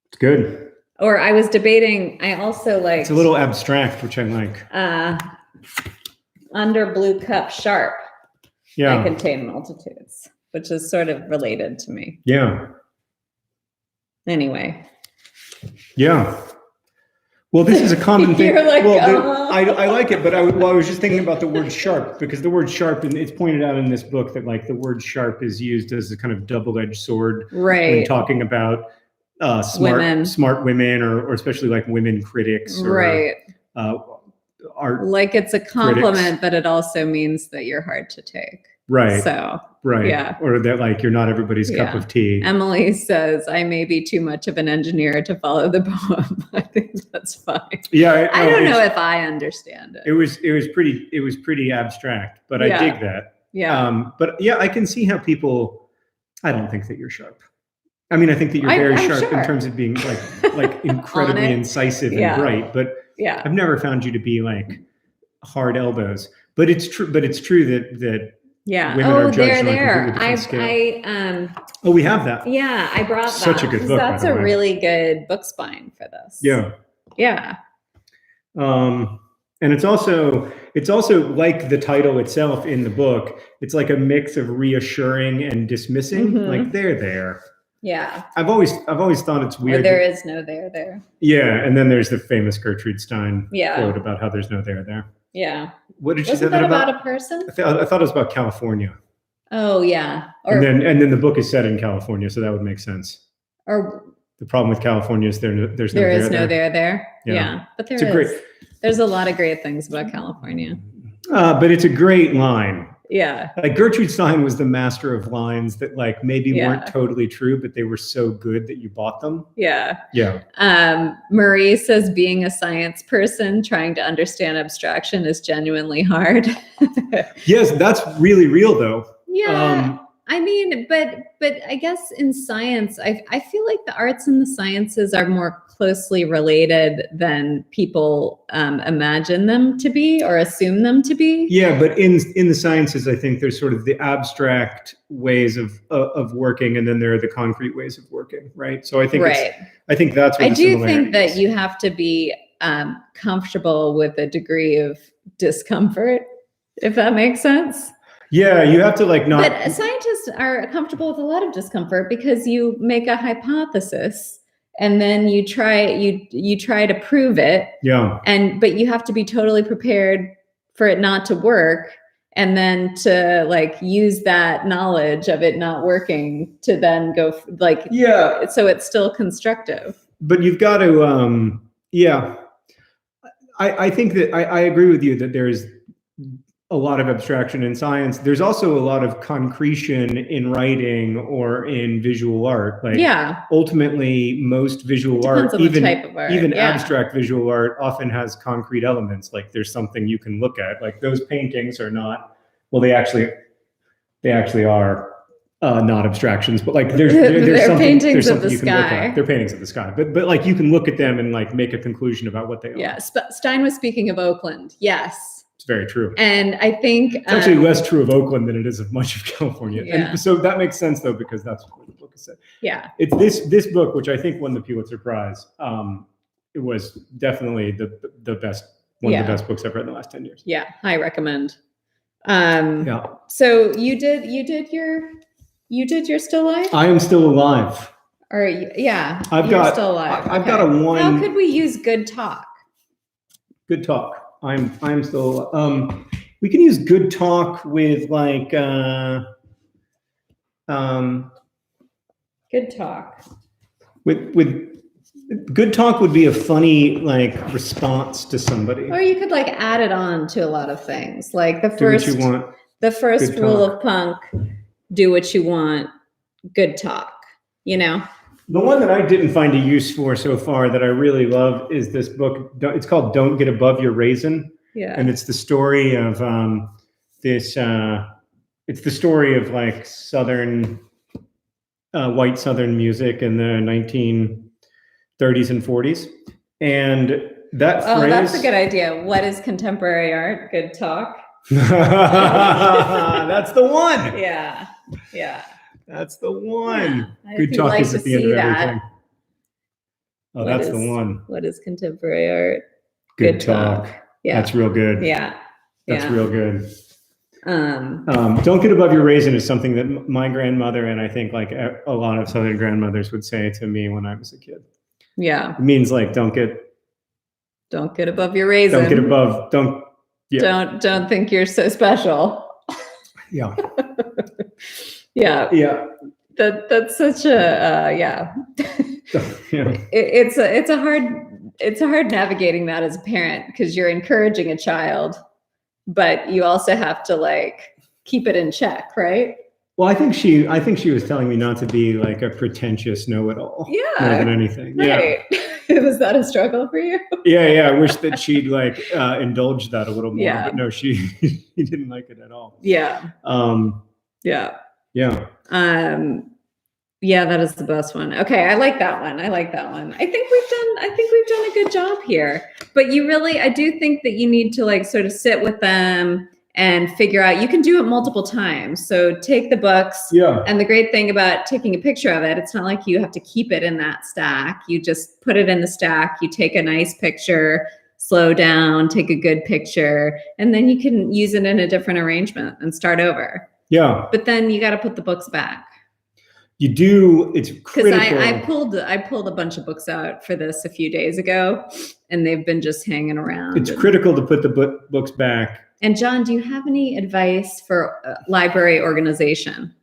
[SPEAKER 1] It's good.
[SPEAKER 2] Or I was debating, I also like.
[SPEAKER 1] It's a little abstract, which I like.
[SPEAKER 2] Under blue cup sharp.
[SPEAKER 1] Yeah.
[SPEAKER 2] I contain multitudes, which is sort of related to me.
[SPEAKER 1] Yeah.
[SPEAKER 2] Anyway.
[SPEAKER 1] Yeah. Well, this is a common thing.
[SPEAKER 2] You're like,
[SPEAKER 1] I like it, but I was just thinking about the word sharp, because the word sharp, and it's pointed out in this book that like the word sharp is used as a kind of double-edged sword when talking about smart women, or especially like women critics, or, art.
[SPEAKER 2] Like it's a compliment, critics. But it also means that you're hard to take.
[SPEAKER 1] Right.
[SPEAKER 2] So.
[SPEAKER 1] Right.
[SPEAKER 2] Yeah.
[SPEAKER 1] Or that like you're not everybody's cup of tea.
[SPEAKER 2] Emily says, I may be too much of an engineer to follow the poem. I think that's fine.
[SPEAKER 1] Yeah.
[SPEAKER 2] I don't know if I understand it.
[SPEAKER 1] It was pretty abstract, but I dig that.
[SPEAKER 2] Yeah.
[SPEAKER 1] But yeah, I can see how people, I don't think that you're sharp. I mean, I think that you're very sharp in terms of being like incredibly incisive and bright, but I've never found you to be like hard elbows. But it's true that women are judged on a completely different scale. We have that.
[SPEAKER 2] Yeah, I brought
[SPEAKER 1] such a good book.
[SPEAKER 2] That's a really good book spine for this.
[SPEAKER 1] Yeah.
[SPEAKER 2] Yeah.
[SPEAKER 1] And it's also like the title itself in the book. It's like a mix of reassuring and dismissing. Like they're there.
[SPEAKER 2] Yeah.
[SPEAKER 1] I've always thought it's weird.
[SPEAKER 2] Or there is no there.
[SPEAKER 1] Yeah, and then there's the famous Gertrude Stein
[SPEAKER 2] Yeah.
[SPEAKER 1] quote about how there's no there.
[SPEAKER 2] Yeah.
[SPEAKER 1] What did she say
[SPEAKER 2] Wasn't that about a person?
[SPEAKER 1] I thought it was about California.
[SPEAKER 2] Oh yeah.
[SPEAKER 1] And then the book is set in California, so that would make sense.
[SPEAKER 2] Or
[SPEAKER 1] the problem with California is there's no
[SPEAKER 2] there is no there. Yeah. But there's a lot of great things about California.
[SPEAKER 1] But it's a great line.
[SPEAKER 2] Yeah.
[SPEAKER 1] Like Gertrude Stein was the master of lines that like maybe weren't totally true, but they were so good that you bought them.
[SPEAKER 2] Yeah.
[SPEAKER 1] Yeah.
[SPEAKER 2] Marie says being a science person trying to understand abstraction is genuinely hard.
[SPEAKER 1] Yes, that's really real though.
[SPEAKER 2] Yeah. I mean, but I guess in science, I feel like the arts and the sciences are more closely related than people imagine them to be or assume them to be.
[SPEAKER 1] Yeah, but in the sciences, I think there's sort of the abstract ways of working, and then there are the concrete ways of working, right? So I think I think that's what
[SPEAKER 2] I do think that you have to be comfortable with a degree of discomfort, if that makes sense.
[SPEAKER 1] Yeah, you have to like not.
[SPEAKER 2] But scientists are comfortable with a lot of discomfort because you make a hypothesis and then you try to prove it.
[SPEAKER 1] Yeah.
[SPEAKER 2] But you have to be totally prepared for it not to work, and then to like use that knowledge of it not working to then go like so it's still constructive.
[SPEAKER 1] But you've got to I think that I agree with you that there's a lot of abstraction in science. There's also a lot of concretion in writing or in visual art. Like ultimately most visual art, even abstract visual art often has concrete elements. Like there's something you can look at. Like those paintings are not, well, they actually are not abstractions, but like there's something,
[SPEAKER 2] paintings of the
[SPEAKER 1] you can look
[SPEAKER 2] sky.
[SPEAKER 1] at. They're paintings of the sky, but like you can look at them and like make a conclusion about what they are.
[SPEAKER 2] Yeah. Stein was speaking of Oakland. Yes.
[SPEAKER 1] It's very true.
[SPEAKER 2] And I think
[SPEAKER 1] it's actually less true of Oakland than it is of much of California.
[SPEAKER 2] Yeah.
[SPEAKER 1] And so that makes sense though, because that's what the book is said.
[SPEAKER 2] Yeah.
[SPEAKER 1] It's this book, which I think won the Pulitzer Prize. It was definitely the best, one of the best books I've read in the last 10 years.
[SPEAKER 2] Yeah. I recommend. So you did your Still Alive?
[SPEAKER 1] I am still alive.
[SPEAKER 2] Or yeah.
[SPEAKER 1] You're
[SPEAKER 2] still alive.
[SPEAKER 1] I've got a one.
[SPEAKER 2] How could we use good talk?
[SPEAKER 1] Good talk. I'm still we can use good talk with like
[SPEAKER 2] good talk.
[SPEAKER 1] With good talk would be a funny like response to somebody.
[SPEAKER 2] Or you could like add it on to a lot of things. Like the
[SPEAKER 1] do what you want.
[SPEAKER 2] The first rule of punk, do what you want, good talk, you know?
[SPEAKER 1] The one that I didn't find a use for so far that I really love is this book. It's called Don't Get Above Your Raisin.
[SPEAKER 2] Yeah.
[SPEAKER 1] And it's the story of it's the story of like Southern, white Southern music in the 1930s and 40s. And that phrase.
[SPEAKER 2] That's a good idea. What is contemporary art? Good talk.
[SPEAKER 1] That's the one.
[SPEAKER 2] Yeah.
[SPEAKER 1] That's the one.
[SPEAKER 2] Yeah.
[SPEAKER 1] Good talk is at the end of everything. Oh, that's the one.
[SPEAKER 2] What is contemporary art?
[SPEAKER 1] Good talk. Yeah. That's real good.
[SPEAKER 2] Yeah.
[SPEAKER 1] That's real good. Don't get above your raisin is something that my grandmother and I think like a lot of Southern grandmothers would say to me when I was a kid.
[SPEAKER 2] Yeah.
[SPEAKER 1] It means like don't get
[SPEAKER 2] above your raisin.
[SPEAKER 1] Don't get above.
[SPEAKER 2] Don't think you're so special.
[SPEAKER 1] Yeah.
[SPEAKER 2] Yeah.
[SPEAKER 1] Yeah.
[SPEAKER 2] That's such a yeah. It's hard navigating that as a parent because you're encouraging a child, but you also have to like keep it in check, right?
[SPEAKER 1] Well, I think she was telling me not to be like a pretentious know-it-all.
[SPEAKER 2] Yeah.
[SPEAKER 1] More than anything.
[SPEAKER 2] Right. Yeah. Was that a struggle for you?
[SPEAKER 1] Yeah. I wish that she'd like indulged that a little more.
[SPEAKER 2] Yeah.
[SPEAKER 1] But no, she didn't like it at all.
[SPEAKER 2] Yeah.
[SPEAKER 1] Yeah.
[SPEAKER 2] Yeah, that is the best one. Okay, I like that one. I think we've done a good job here. But I do think that you need to like sort of sit with them and figure out, you can do it multiple times. So take the books.
[SPEAKER 1] Yeah.
[SPEAKER 2] And the great thing about taking a picture of it, it's not like you have to keep it in that stack. You just put it in the stack, you take a nice picture, slow down, take a good picture, and then you can use it in a different arrangement and start over.
[SPEAKER 1] Yeah.
[SPEAKER 2] But then you got to put the books back.
[SPEAKER 1] You do. It's critical.
[SPEAKER 2] Because I pulled a bunch of books out for this a few days ago, and they've been just hanging around.
[SPEAKER 1] It's critical to put the books back.
[SPEAKER 2] And John, do you have any advice for library organization?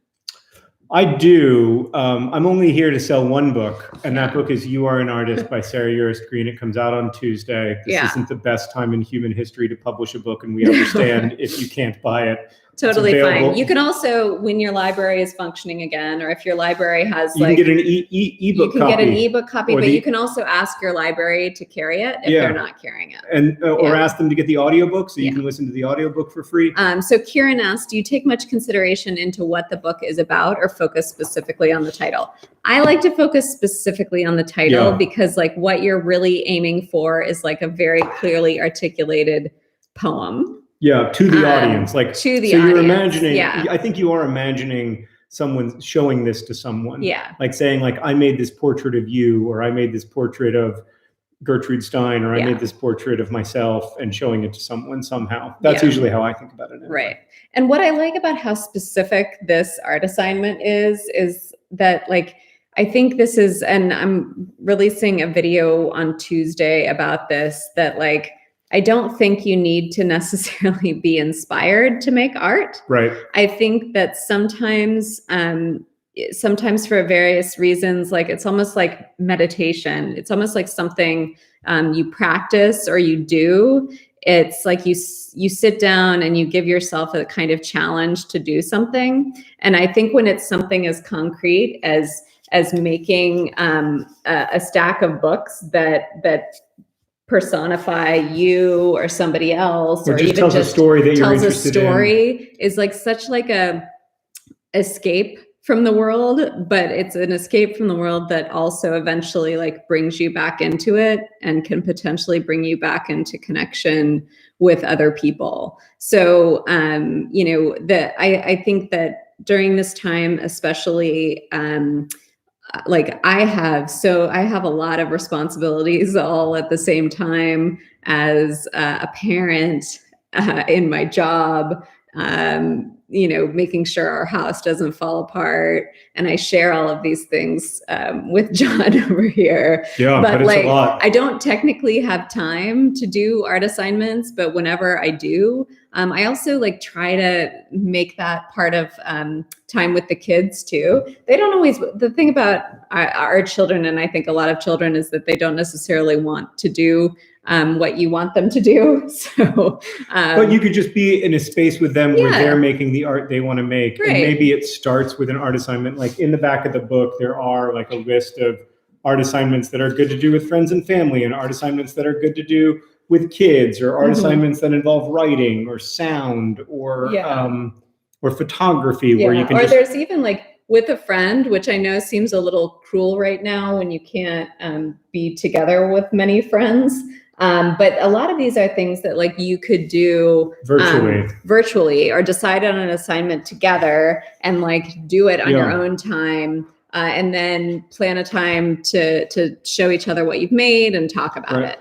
[SPEAKER 1] I do. I'm only here to sell one book, and that book is You Are an Artist by Sarah Urist Green. It comes out on Tuesday. This isn't the best time in human history to publish a book, and we understand if you can't buy it.
[SPEAKER 2] Totally fine. You can also, when your library is functioning again, or if your library has
[SPEAKER 1] you can get an ebook copy.
[SPEAKER 2] You can get an ebook copy, but you can also ask your library to carry it if they're not carrying it.
[SPEAKER 1] And or ask them to get the audiobook so you can listen to the audiobook for free.
[SPEAKER 2] So Kieran asked, do you take much consideration into what the book is about or focus specifically on the title? I like to focus specifically on the title because like what you're really aiming for is like a very clearly articulated poem.
[SPEAKER 1] Yeah, to the audience, like
[SPEAKER 2] to the
[SPEAKER 1] so
[SPEAKER 2] audience.
[SPEAKER 1] You're imagining. Yeah. I think you are imagining someone showing this to someone.
[SPEAKER 2] Yeah,
[SPEAKER 1] like saying, like, I made this portrait of you, or I made this portrait of Gertrude Stein, or I made this portrait of myself, and showing it to someone somehow. That's usually how I think about it.
[SPEAKER 2] Right. And what I like about how specific this art assignment is that, like, I think this is, and I'm releasing a video on Tuesday about this, that like, I don't think you need to necessarily be inspired to make art.
[SPEAKER 1] Right.
[SPEAKER 2] I think that sometimes for various reasons, like it's almost like meditation. It's almost like something you practice or you do. It's like you sit down and you give yourself a kind of challenge to do something. And I think when it's something as concrete as making a stack of books that personify you or somebody else, or even
[SPEAKER 1] tells a story that you're interested in,
[SPEAKER 2] is like such like a escape from the world, but it's an escape from the world that also eventually like brings you back into it and can potentially bring you back into connection with other people. So, I think that during this time, especially, like I have a lot of responsibilities all at the same time as a parent in my job, making sure our house doesn't fall apart. And I share all of these things with John over here.
[SPEAKER 1] Yeah, but it's like, a lot.
[SPEAKER 2] I don't technically have time to do art assignments, but whenever I do, I also like try to make that part of time with the kids too. They don't always, the thing about our children, and I think a lot of children, is that they don't necessarily want to do what you want them to do. So,
[SPEAKER 1] but you could just be in a space with them where they're making the art they want to make. Right. And maybe it starts with an art assignment. Like in the back of the book, there are like a list of art assignments that are good to do with friends and family, and art assignments that are good to do with kids, or art assignments that involve writing or sound or photography, where you can
[SPEAKER 2] there's even like with a friend, which I know seems a little cruel right now when you can't be together with many friends. But a lot of these are things that like you could do virtually, or decide on an assignment together and like do it on your own time. And then plan a time to show each other what you've made and talk about it.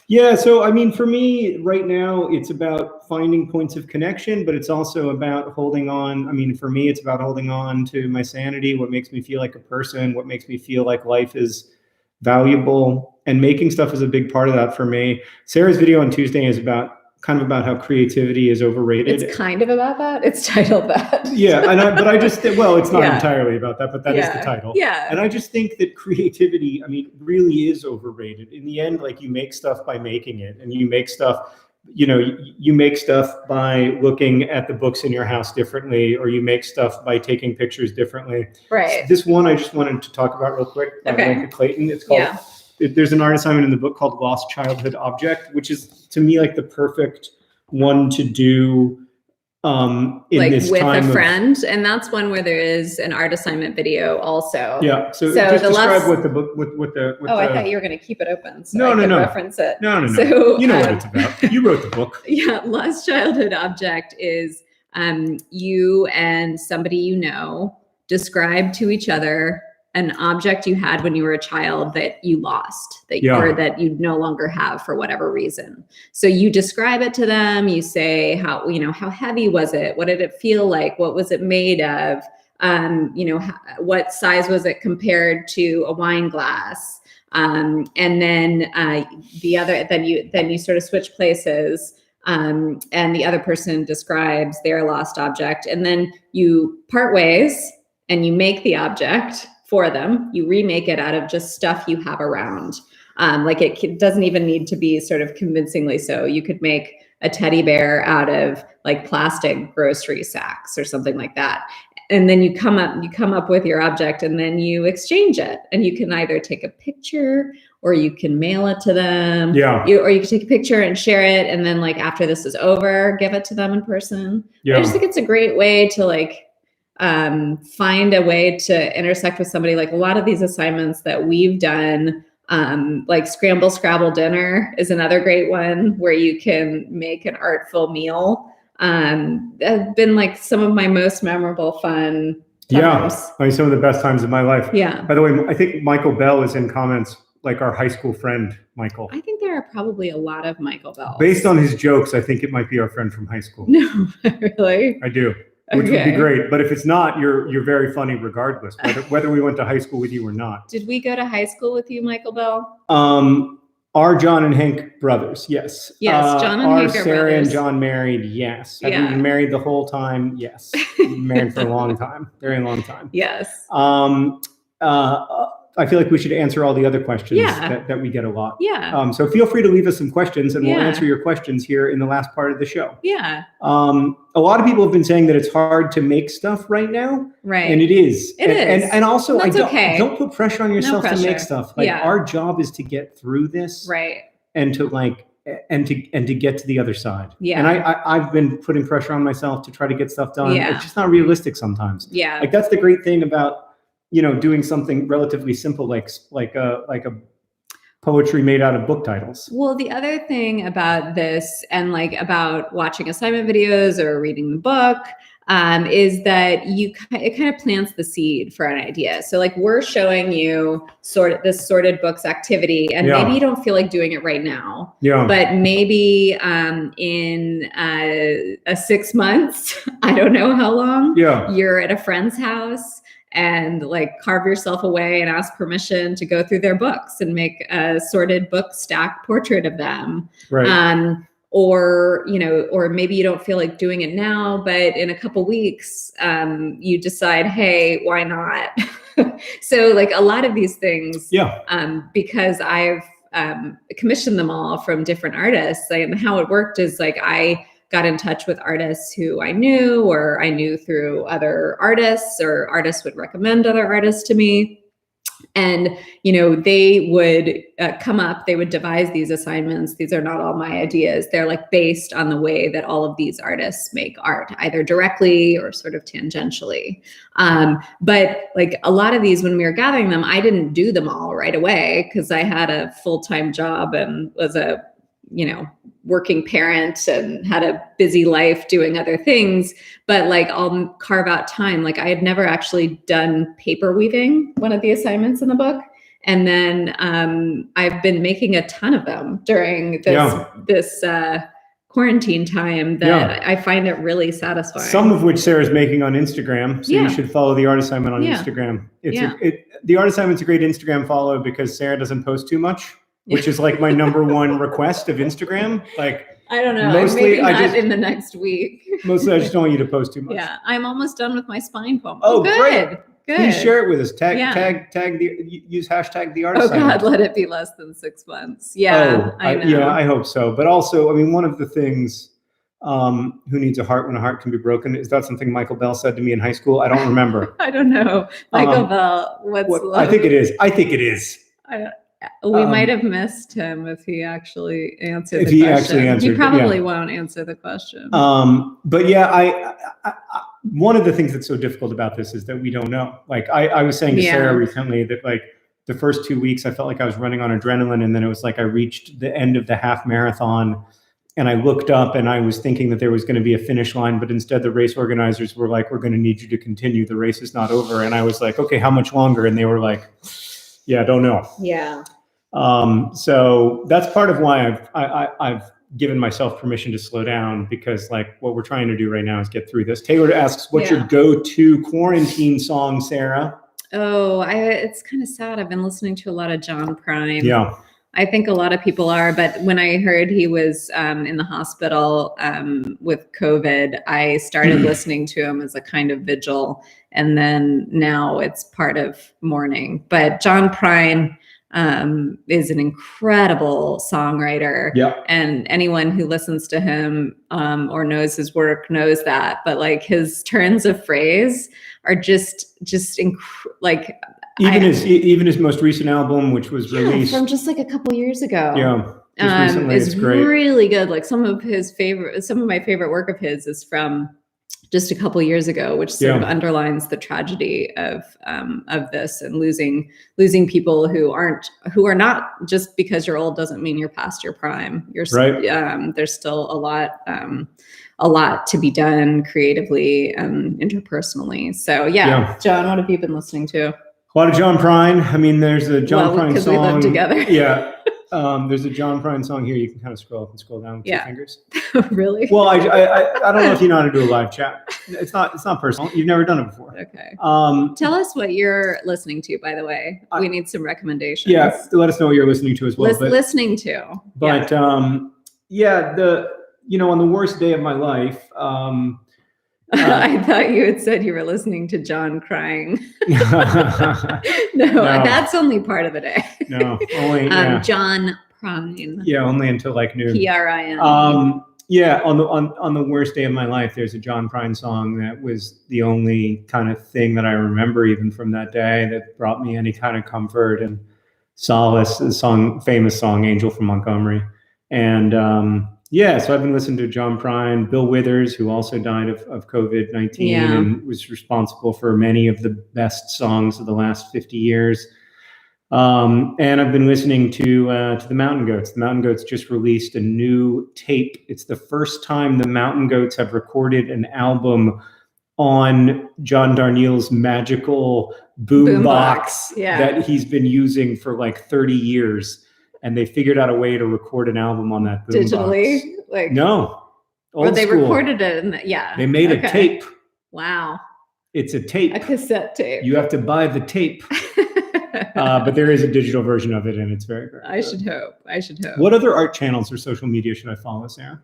[SPEAKER 1] Yeah. So, I mean, for me right now, it's about finding points of connection, but it's also about holding on. I mean, for me, it's about holding on to my sanity, what makes me feel like a person, what makes me feel like life is valuable, and making stuff is a big part of that for me. Sarah's video on Tuesday is about how creativity is overrated.
[SPEAKER 2] It's kind of about that. It's titled that.
[SPEAKER 1] Yeah. It's not entirely about that, but that is the title.
[SPEAKER 2] Yeah.
[SPEAKER 1] And I just think that creativity, I mean, really is overrated. In the end, like you make stuff by making it, and you make stuff, you make stuff by looking at the books in your house differently, or you make stuff by taking pictures differently.
[SPEAKER 2] Right.
[SPEAKER 1] So this one I just wanted to talk about real quick.
[SPEAKER 2] Okay.
[SPEAKER 1] Clayton. It's called, there's an art assignment in the book called Lost Childhood Object, which is to me like the perfect one to do in
[SPEAKER 2] like
[SPEAKER 1] this
[SPEAKER 2] with
[SPEAKER 1] time
[SPEAKER 2] a friend. And that's one where there is an art assignment video also.
[SPEAKER 1] Yeah. So just describe what the book with
[SPEAKER 2] I thought you were going to keep it open. So
[SPEAKER 1] no.
[SPEAKER 2] Reference it.
[SPEAKER 1] No.
[SPEAKER 2] So,
[SPEAKER 1] you know what it's about. You wrote the book.
[SPEAKER 2] Yeah. Lost Childhood Object is you and somebody you know describe to each other an object you had when you were a child that you lost, or that you no longer have for whatever reason. So you describe it to them. You say how heavy was it? What did it feel like? What was it made of? what size was it compared to a wine glass? And then then you sort of switch places. And the other person describes their lost object, and then you part ways and you make the object for them. You remake it out of just stuff you have around. Like it doesn't even need to be sort of convincingly so. You could make a teddy bear out of like plastic grocery sacks or something like that. And then you come up with your object, and then you exchange it, and you can either take a picture or you can mail it to them.
[SPEAKER 1] Yeah.
[SPEAKER 2] Or you can take a picture and share it. And then like after this is over, give it to them in person. Yeah. I just think it's a great way to like find a way to intersect with somebody. Like a lot of these assignments that we've done, like Scramble Scrabble Dinner is another great one where you can make an artful meal. Have been like some of my most memorable fun times.
[SPEAKER 1] Yeah, I mean, some of the best times of my life.
[SPEAKER 2] Yeah.
[SPEAKER 1] By the way, I think Michael Bell is in comments, like our high school friend, Michael.
[SPEAKER 2] I think there are probably a lot of Michael Bells.
[SPEAKER 1] Based on his jokes, I think it might be our friend from high school.
[SPEAKER 2] No, really?
[SPEAKER 1] I do, which would be great. But if it's not, you're very funny regardless, whether we went to high school with you or not.
[SPEAKER 2] Did we go to high school with you, Michael Bell?
[SPEAKER 1] Are John and Hank brothers? Yes.
[SPEAKER 2] Yes, John and Hank are
[SPEAKER 1] Sarah
[SPEAKER 2] brothers.
[SPEAKER 1] and John married? Yes. Have we been married the whole time? Yes. Been married for a long time, very long time.
[SPEAKER 2] Yes.
[SPEAKER 1] I feel like we should answer all the other questions that we get a lot.
[SPEAKER 2] Yeah.
[SPEAKER 1] So feel free to leave us some questions, and we'll answer your questions here in the last part of the show.
[SPEAKER 2] Yeah.
[SPEAKER 1] A lot of people have been saying that it's hard to make stuff right now.
[SPEAKER 2] Right.
[SPEAKER 1] And it is.
[SPEAKER 2] It is.
[SPEAKER 1] And also,
[SPEAKER 2] don't
[SPEAKER 1] put pressure on yourself to make stuff. Like our job is to get through this.
[SPEAKER 2] Right.
[SPEAKER 1] And to to get to the other side. Yeah. And I've been putting pressure on myself to try to get stuff done. Yeah. It's just not realistic sometimes.
[SPEAKER 2] Yeah.
[SPEAKER 1] Like that's the great thing about doing something relatively simple, like a poetry made out of book titles.
[SPEAKER 2] Well, the other thing about this, and like about watching assignment videos or reading the book, is that it kind of plants the seed for an idea. So like we're showing you this sorted books activity, and maybe you don't feel like doing it right now. Yeah. But maybe in 6 months, I don't know how long. Yeah. You're at a friend's house and like carve yourself away and ask permission to go through their books and make a sorted book stack portrait of them. Right. Or maybe you don't feel like doing it now, but in a couple weeks, you decide, hey, why not? So like a lot of these things, because I've commissioned them all from different artists, and how it worked is like I got in touch with artists who I knew, or I knew through other artists, or artists would recommend other artists to me. And, they would come up, they would devise these assignments. These are not all my ideas. They're like based on the way that all of these artists make art, either directly or sort of tangentially. But like a lot of these, when we were gathering them, I didn't do them all right away because I had a full-time job and was a working parent and had a busy life doing other things, but like I'll carve out time. Like I had never actually done paper weaving, one of the assignments in the book. And then I've been making a ton of them during this quarantine time that I find it really satisfying.
[SPEAKER 1] Some of which Sarah's making on Instagram. So you should follow the art assignment on Instagram. The art assignment's a great Instagram follow because Sarah doesn't post too much, which is like my number one request of Instagram. Like,
[SPEAKER 2] I don't know. Maybe not in the next week.
[SPEAKER 1] Mostly, I just don't want you to post too much.
[SPEAKER 2] Yeah, I'm almost done with my spine poem.
[SPEAKER 1] Oh,
[SPEAKER 2] good.
[SPEAKER 1] Great.
[SPEAKER 2] Good.
[SPEAKER 1] Please share it with us. Use hashtag the art assignment.
[SPEAKER 2] Oh God, let it be less than 6 months. Yeah, I know.
[SPEAKER 1] Yeah, I hope so. But also, I mean, one of the things, who needs a heart when a heart can be broken? Is that something Michael Bell said to me in high school? I don't remember.
[SPEAKER 2] I don't know. Michael Bell,
[SPEAKER 1] I think it is.
[SPEAKER 2] We might have missed him if he actually answered the question. He probably won't answer the question.
[SPEAKER 1] But yeah, I one of the things that's so difficult about this is that we don't know. Like I was saying to Sarah recently that like the first 2 weeks I felt like I was running on adrenaline, and then it was like I reached the end of the half marathon and I looked up and I was thinking that there was going to be a finish line, but instead the race organizers were like, we're going to need you to continue. The race is not over. And I was like, okay, how much longer? And they were like, yeah, I don't know.
[SPEAKER 2] Yeah.
[SPEAKER 1] So that's part of why I've given myself permission to slow down, because like what we're trying to do right now is get through this. Taylor asks, what's your go-to quarantine song, Sarah?
[SPEAKER 2] Oh, it's kind of sad. I've been listening to a lot of John Prine.
[SPEAKER 1] Yeah.
[SPEAKER 2] I think a lot of people are, but when I heard he was in the hospital with COVID, I started listening to him as a kind of vigil, and then now it's part of mourning. But John Prine is an incredible songwriter, and anyone who listens to him or knows his work knows that. But like his turns of phrase are just like.
[SPEAKER 1] Even his most recent album, which was released
[SPEAKER 2] from just like a couple years ago.
[SPEAKER 1] Yeah, just recently,
[SPEAKER 2] is
[SPEAKER 1] it's great.
[SPEAKER 2] Really good. Like some of my favorite work of his is from just a couple years ago, which sort of underlines the tragedy of this and losing people who are not, just because you're old doesn't mean you're past your prime. You're right. There's still a lot to be done creatively and interpersonally. So John, what have you been listening to?
[SPEAKER 1] A lot of John Prine. I mean, there's a John Prine song.
[SPEAKER 2] We live together.
[SPEAKER 1] Yeah. There's a John Prine song here. You can kind of scroll up and scroll down with your fingers.
[SPEAKER 2] Really?
[SPEAKER 1] Well, I don't know if you know how to do a live chat. It's not personal. You've never done it before.
[SPEAKER 2] Okay. Tell us what you're listening to, by the way. We need some recommendations.
[SPEAKER 1] Yeah. Let us know what you're listening to as well.
[SPEAKER 2] Listening to.
[SPEAKER 1] But on the worst day of my life,
[SPEAKER 2] I thought you had said you were listening to John crying. No, that's only part of the day.
[SPEAKER 1] No, only
[SPEAKER 2] John Prine.
[SPEAKER 1] Yeah, only until like noon.
[SPEAKER 2] Prine.
[SPEAKER 1] On the worst day of my life, there's a John Prine song that was the only kind of thing that I remember even from that day that brought me any kind of comfort and solace. The famous song, "Angel from Montgomery," and so I've been listening to John Prine, Bill Withers, who also died of COVID-19 and was responsible for many of the best songs of the last 50 years. And I've been listening to the Mountain Goats. The Mountain Goats just released a new tape. It's the first time the Mountain Goats have recorded an album on John Darnielle's magical boombox that he's been using for like 30 years. And they figured out a way to record an album on that boombox.
[SPEAKER 2] Digitally?
[SPEAKER 1] No.
[SPEAKER 2] Old school. Recorded it.
[SPEAKER 1] They made a tape.
[SPEAKER 2] Wow.
[SPEAKER 1] It's a tape.
[SPEAKER 2] A cassette tape.
[SPEAKER 1] You have to buy the tape. But there is a digital version of it, and it's very, very good.
[SPEAKER 2] I should hope.
[SPEAKER 1] What other art channels or social media should I follow, Sarah?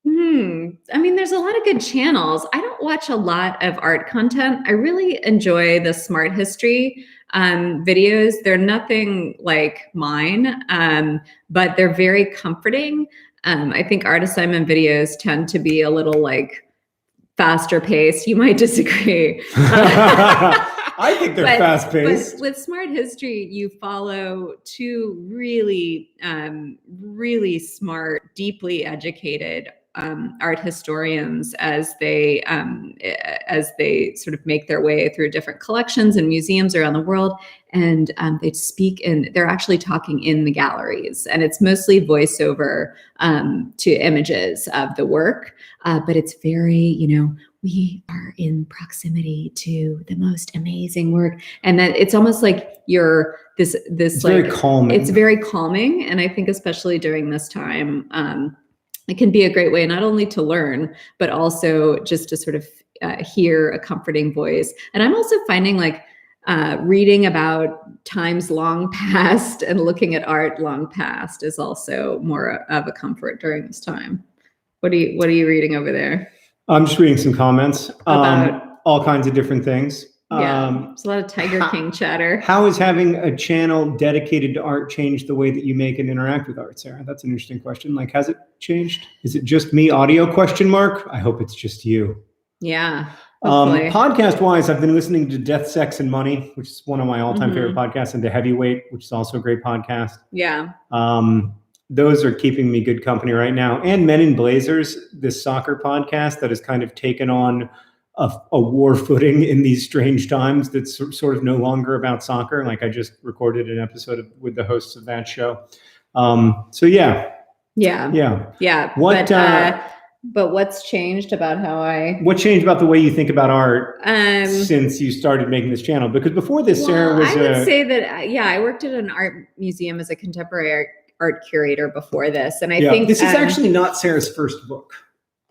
[SPEAKER 2] I mean, there's a lot of good channels. I don't watch a lot of art content. I really enjoy the Smart History videos. They're nothing like mine, but they're very comforting. I think art assignment videos tend to be a little like faster paced. You might disagree.
[SPEAKER 1] I think they're fast paced.
[SPEAKER 2] But with Smart History, you follow two really, really smart, deeply educated art historians as they sort of make their way through different collections and museums around the world, and they speak and they're actually talking in the galleries, and it's mostly voiceover to images of the work, but it's very, we are in proximity to the most amazing work, and that it's almost like you're this
[SPEAKER 1] it's
[SPEAKER 2] like
[SPEAKER 1] very calming.
[SPEAKER 2] It's very calming, and I think especially during this time, it can be a great way not only to learn, but also just to sort of hear a comforting voice. And I'm also finding like reading about times long past and looking at art long past is also more of a comfort during this time. What are you reading over there?
[SPEAKER 1] I'm just reading some comments
[SPEAKER 2] about
[SPEAKER 1] all kinds of different things.
[SPEAKER 2] There's a lot of Tiger King chatter.
[SPEAKER 1] How has having a channel dedicated to art changed the way that you make and interact with art, Sarah? That's an interesting question. Like, has it changed? Is it just me? Audio ? I hope it's just you.
[SPEAKER 2] Yeah.
[SPEAKER 1] Podcast wise, I've been listening to Death, Sex, and Money, which is one of my all-time favorite podcasts, and The Heavyweight, which is also a great podcast.
[SPEAKER 2] Yeah.
[SPEAKER 1] Those are keeping me good company right now. And Men in Blazers, this soccer podcast that has kind of taken on a war footing in these strange times that's sort of no longer about soccer. Like I just recorded an episode with the hosts of that show. Yeah.
[SPEAKER 2] But what's changed about
[SPEAKER 1] what changed about the way you think about art since you started making this channel? Because before this, Sarah was
[SPEAKER 2] I would say that, I worked at an art museum as a contemporary art curator before this. And I think
[SPEAKER 1] this is actually not Sarah's first book.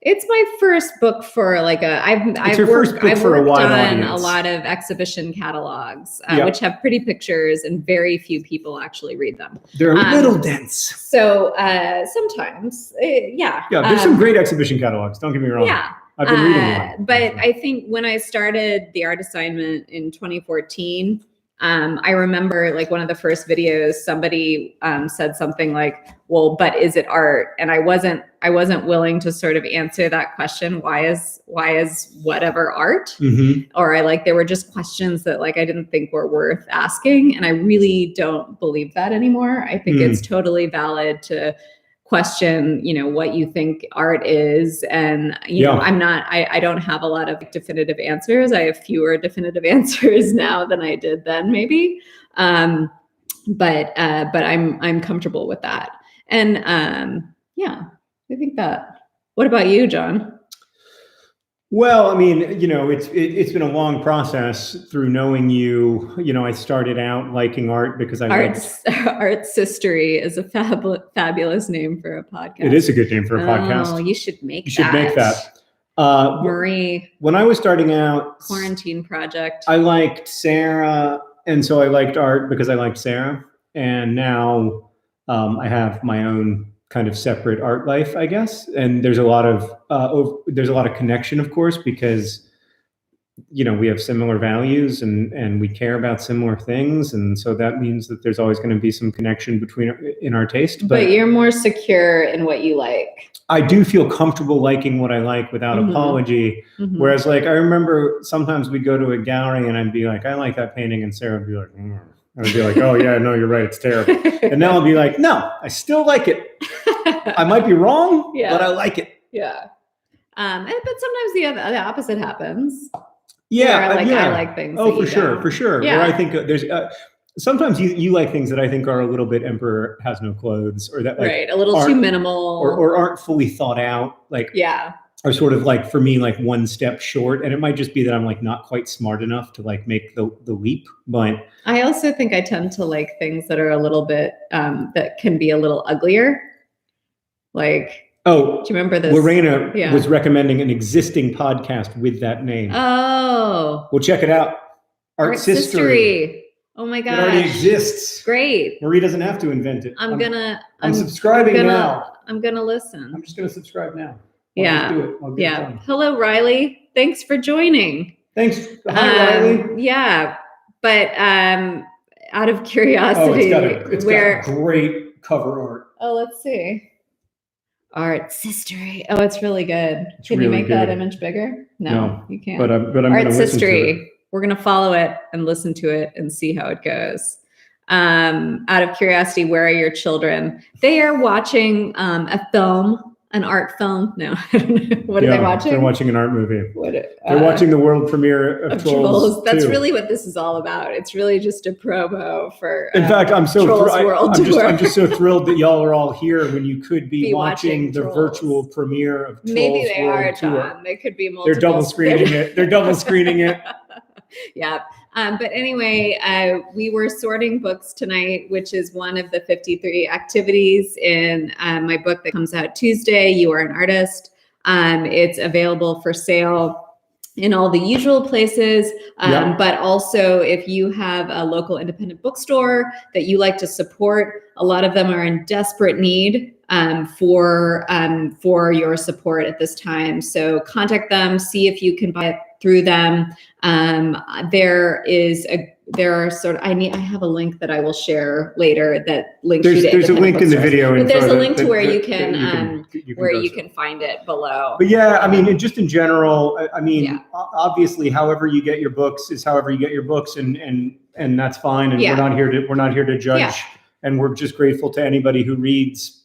[SPEAKER 2] It's my first book for like I've worked on a lot of exhibition catalogs, which have pretty pictures and very few people actually read them.
[SPEAKER 1] They're a little dense.
[SPEAKER 2] So sometimes,
[SPEAKER 1] Yeah, there's some great exhibition catalogs. Don't get me wrong.
[SPEAKER 2] Yeah.
[SPEAKER 1] I've been reading them.
[SPEAKER 2] But I think when I started the art assignment in 2014, I remember like one of the first videos, somebody said something like, well, but is it art? And I wasn't willing to sort of answer that question. Why is whatever art?
[SPEAKER 1] Mm-hmm.
[SPEAKER 2] Or there were just questions that like I didn't think were worth asking. And I really don't believe that anymore. I think it's totally valid to question, what you think art is. And, I don't have a lot of definitive answers. I have fewer definitive answers now than I did then maybe. But I'm comfortable with that. And, I think that. What about you, John?
[SPEAKER 1] Well, I mean, it's been a long process through knowing you. I started out liking art because
[SPEAKER 2] Art Sistery is a fabulous name for a podcast.
[SPEAKER 1] It is a good name for a podcast.
[SPEAKER 2] Oh, you should make that.
[SPEAKER 1] You should make that.
[SPEAKER 2] Marie.
[SPEAKER 1] When I was starting out,
[SPEAKER 2] Quarantine Project.
[SPEAKER 1] I liked Sarah, and so I liked art because I liked Sarah. And now I have my own kind of separate art life, I guess. And there's a lot of connection, of course, because we have similar values and we care about similar things, and so that means that there's always going to be some connection in our taste.
[SPEAKER 2] But you're more secure in what you like.
[SPEAKER 1] I do feel comfortable liking what I like without apology. Mm-hmm. Whereas, I remember sometimes we'd go to a gallery and I'd be like, I like that painting, and Sarah would be like, I would be like, oh yeah, no, you're right, it's terrible. And now I'll be like, no, I still like it. I might be wrong, but I like it.
[SPEAKER 2] Yeah. But sometimes the opposite happens.
[SPEAKER 1] Yeah.
[SPEAKER 2] I like things.
[SPEAKER 1] Oh, for sure.
[SPEAKER 2] Yeah.
[SPEAKER 1] Where I think there's sometimes you like things that I think are a little bit Emperor Has No Clothes, or that
[SPEAKER 2] a little too minimal,
[SPEAKER 1] or aren't fully thought out. Are sort of for me one step short, and it might just be that I'm not quite smart enough to make the leap. But
[SPEAKER 2] I also think I tend to like things that are a little bit that can be a little uglier. Do you remember this?
[SPEAKER 1] Lorena was recommending an existing podcast with that name.
[SPEAKER 2] Oh,
[SPEAKER 1] well, check it out. Art Sistery.
[SPEAKER 2] Oh my gosh.
[SPEAKER 1] It already exists.
[SPEAKER 2] Great.
[SPEAKER 1] Marie doesn't have to invent it.
[SPEAKER 2] I'm
[SPEAKER 1] subscribing now.
[SPEAKER 2] I'm gonna listen.
[SPEAKER 1] I'm just gonna subscribe now.
[SPEAKER 2] I'll get it done. Hello, Riley. Thanks for joining.
[SPEAKER 1] Thanks. Hi, Riley.
[SPEAKER 2] Yeah. But out of curiosity,
[SPEAKER 1] it's got great cover art.
[SPEAKER 2] Oh, let's see. Art Sistery. Oh, it's really good. Can
[SPEAKER 1] really
[SPEAKER 2] you make
[SPEAKER 1] good.
[SPEAKER 2] that image bigger? No, you can't.
[SPEAKER 1] But I'm
[SPEAKER 2] Art
[SPEAKER 1] going to listen to
[SPEAKER 2] Sistery.
[SPEAKER 1] it.
[SPEAKER 2] We're going to follow it and listen to it and see how it goes. Out of curiosity, where are your children? They are watching an art film. No, I don't know. What are they watching?
[SPEAKER 1] They're watching an art movie. They're watching the world premiere of Trolls.
[SPEAKER 2] That's really what this is all about. It's really just a promo for.
[SPEAKER 1] In fact, I'm so I'm just so thrilled that y'all are all here when you could be watching the
[SPEAKER 2] Trolls.
[SPEAKER 1] Virtual premiere of Trolls.
[SPEAKER 2] Maybe they
[SPEAKER 1] World
[SPEAKER 2] are,
[SPEAKER 1] Tour.
[SPEAKER 2] John. They could be multiple.
[SPEAKER 1] They're double screening it.
[SPEAKER 2] Yeah. But anyway, we were sorting books tonight, which is one of the 53 activities in my book that comes out Tuesday, You Are an Artist. It's available for sale in all the usual places, but also if you have a local independent bookstore that you like to support, a lot of them are in desperate need for your support at this time. So contact them, see if you can buy it through them. I have a link that I will share later that links you to
[SPEAKER 1] there's a link in the video.
[SPEAKER 2] But there's a link to where you can find it below.
[SPEAKER 1] But yeah, I mean, just in general, obviously, however you get your books is however you get your books, and that's fine. And we're not here to judge, and we're just grateful to anybody who reads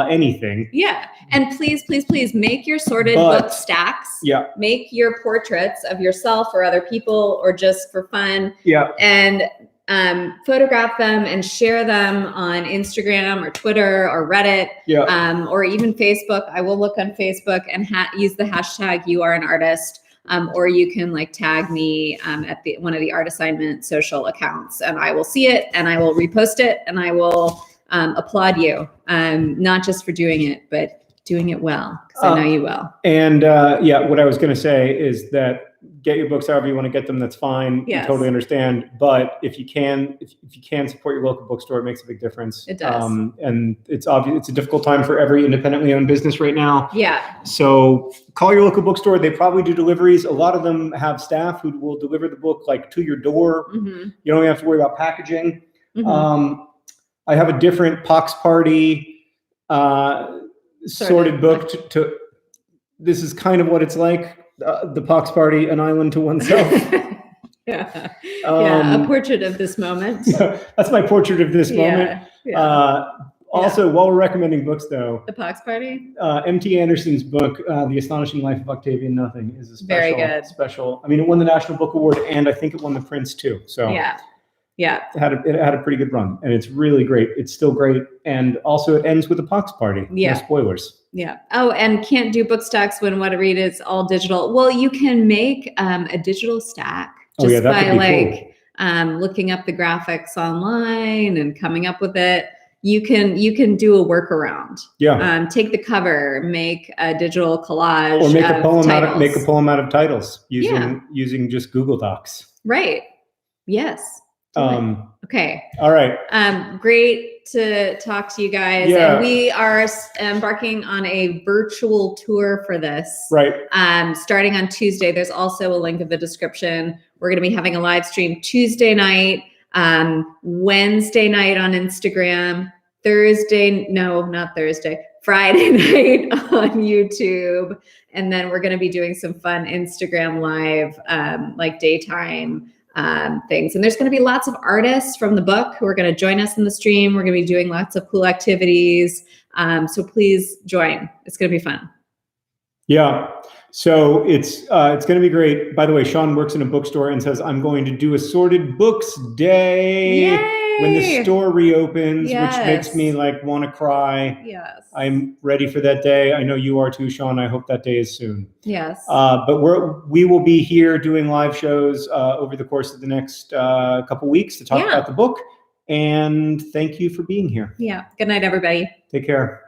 [SPEAKER 1] anything.
[SPEAKER 2] Yeah. And please make your sorted book stacks.
[SPEAKER 1] Yeah.
[SPEAKER 2] Make your portraits of yourself or other people or just for fun.
[SPEAKER 1] Yeah.
[SPEAKER 2] And photograph them and share them on Instagram or Twitter or Reddit.
[SPEAKER 1] Yeah.
[SPEAKER 2] Or even Facebook. I will look on Facebook and use the hashtag You Are an Artist. Or you can tag me at one of the art assignment social accounts, and I will see it and I will repost it and I will applaud you, not just for doing it, but doing it well, because I know you will.
[SPEAKER 1] And what I was going to say is that get your books however you want to get them. That's fine.
[SPEAKER 2] Yes.
[SPEAKER 1] I totally understand. But if you can support your local bookstore, it makes a big difference.
[SPEAKER 2] It does.
[SPEAKER 1] And it's obvious it's a difficult time for every independently owned business right now.
[SPEAKER 2] Yeah.
[SPEAKER 1] So call your local bookstore. They probably do deliveries. A lot of them have staff who will deliver the book like to your door.
[SPEAKER 2] Mm-hmm.
[SPEAKER 1] You don't have to worry about packaging.
[SPEAKER 2] Mm-hmm.
[SPEAKER 1] I have a different Pox Party sorted book to this is kind of what it's like. The Pox Party, an island to oneself.
[SPEAKER 2] Yeah. A portrait of this moment.
[SPEAKER 1] That's my portrait of this moment. Also, while we're recommending books, though,
[SPEAKER 2] The Pox Party,
[SPEAKER 1] M.T. Anderson's book, The Astonishing Life of Octavian Nothing, is a
[SPEAKER 2] very good.
[SPEAKER 1] Special. I mean, it won the National Book Award, and I think it won the Prince too. So it had a pretty good run, and it's really great. It's still great, and also it ends with a Pox Party.
[SPEAKER 2] Yeah.
[SPEAKER 1] No spoilers.
[SPEAKER 2] Yeah. Oh, and can't do book stacks when What to Read is all digital. Well, you can make a digital stack just by cool. Looking up the graphics online and coming up with it. You can do a workaround. Yeah. Take the cover, make a digital collage,
[SPEAKER 1] or make a poem out of titles using just Google Docs.
[SPEAKER 2] Right. Yes. Okay.
[SPEAKER 1] All right.
[SPEAKER 2] Great to talk to you guys. Yeah. And we are embarking on a virtual tour for this.
[SPEAKER 1] Right.
[SPEAKER 2] Starting on Tuesday. There's also a link in the description. We're going to be having a live stream Tuesday night, Wednesday night on Instagram, Friday night on YouTube. And then we're going to be doing some fun Instagram live, like daytime things. And there's going to be lots of artists from the book who are going to join us in the stream. We're going to be doing lots of cool activities. So please join. It's going to be fun. Yeah.
[SPEAKER 1] So it's going to be great. By the way, Sean works in a bookstore and says, I'm going to do a sorted books day.
[SPEAKER 2] Yay!
[SPEAKER 1] When the store reopens, which makes me want to cry.
[SPEAKER 2] Yes.
[SPEAKER 1] I'm ready for that day. I know you are too, Sean. I hope that day is soon.
[SPEAKER 2] Yes.
[SPEAKER 1] But we will be here doing live shows over the course of the next couple weeks to talk about the book. And thank you for being here.
[SPEAKER 2] Yeah. Good night, everybody.
[SPEAKER 1] Take care.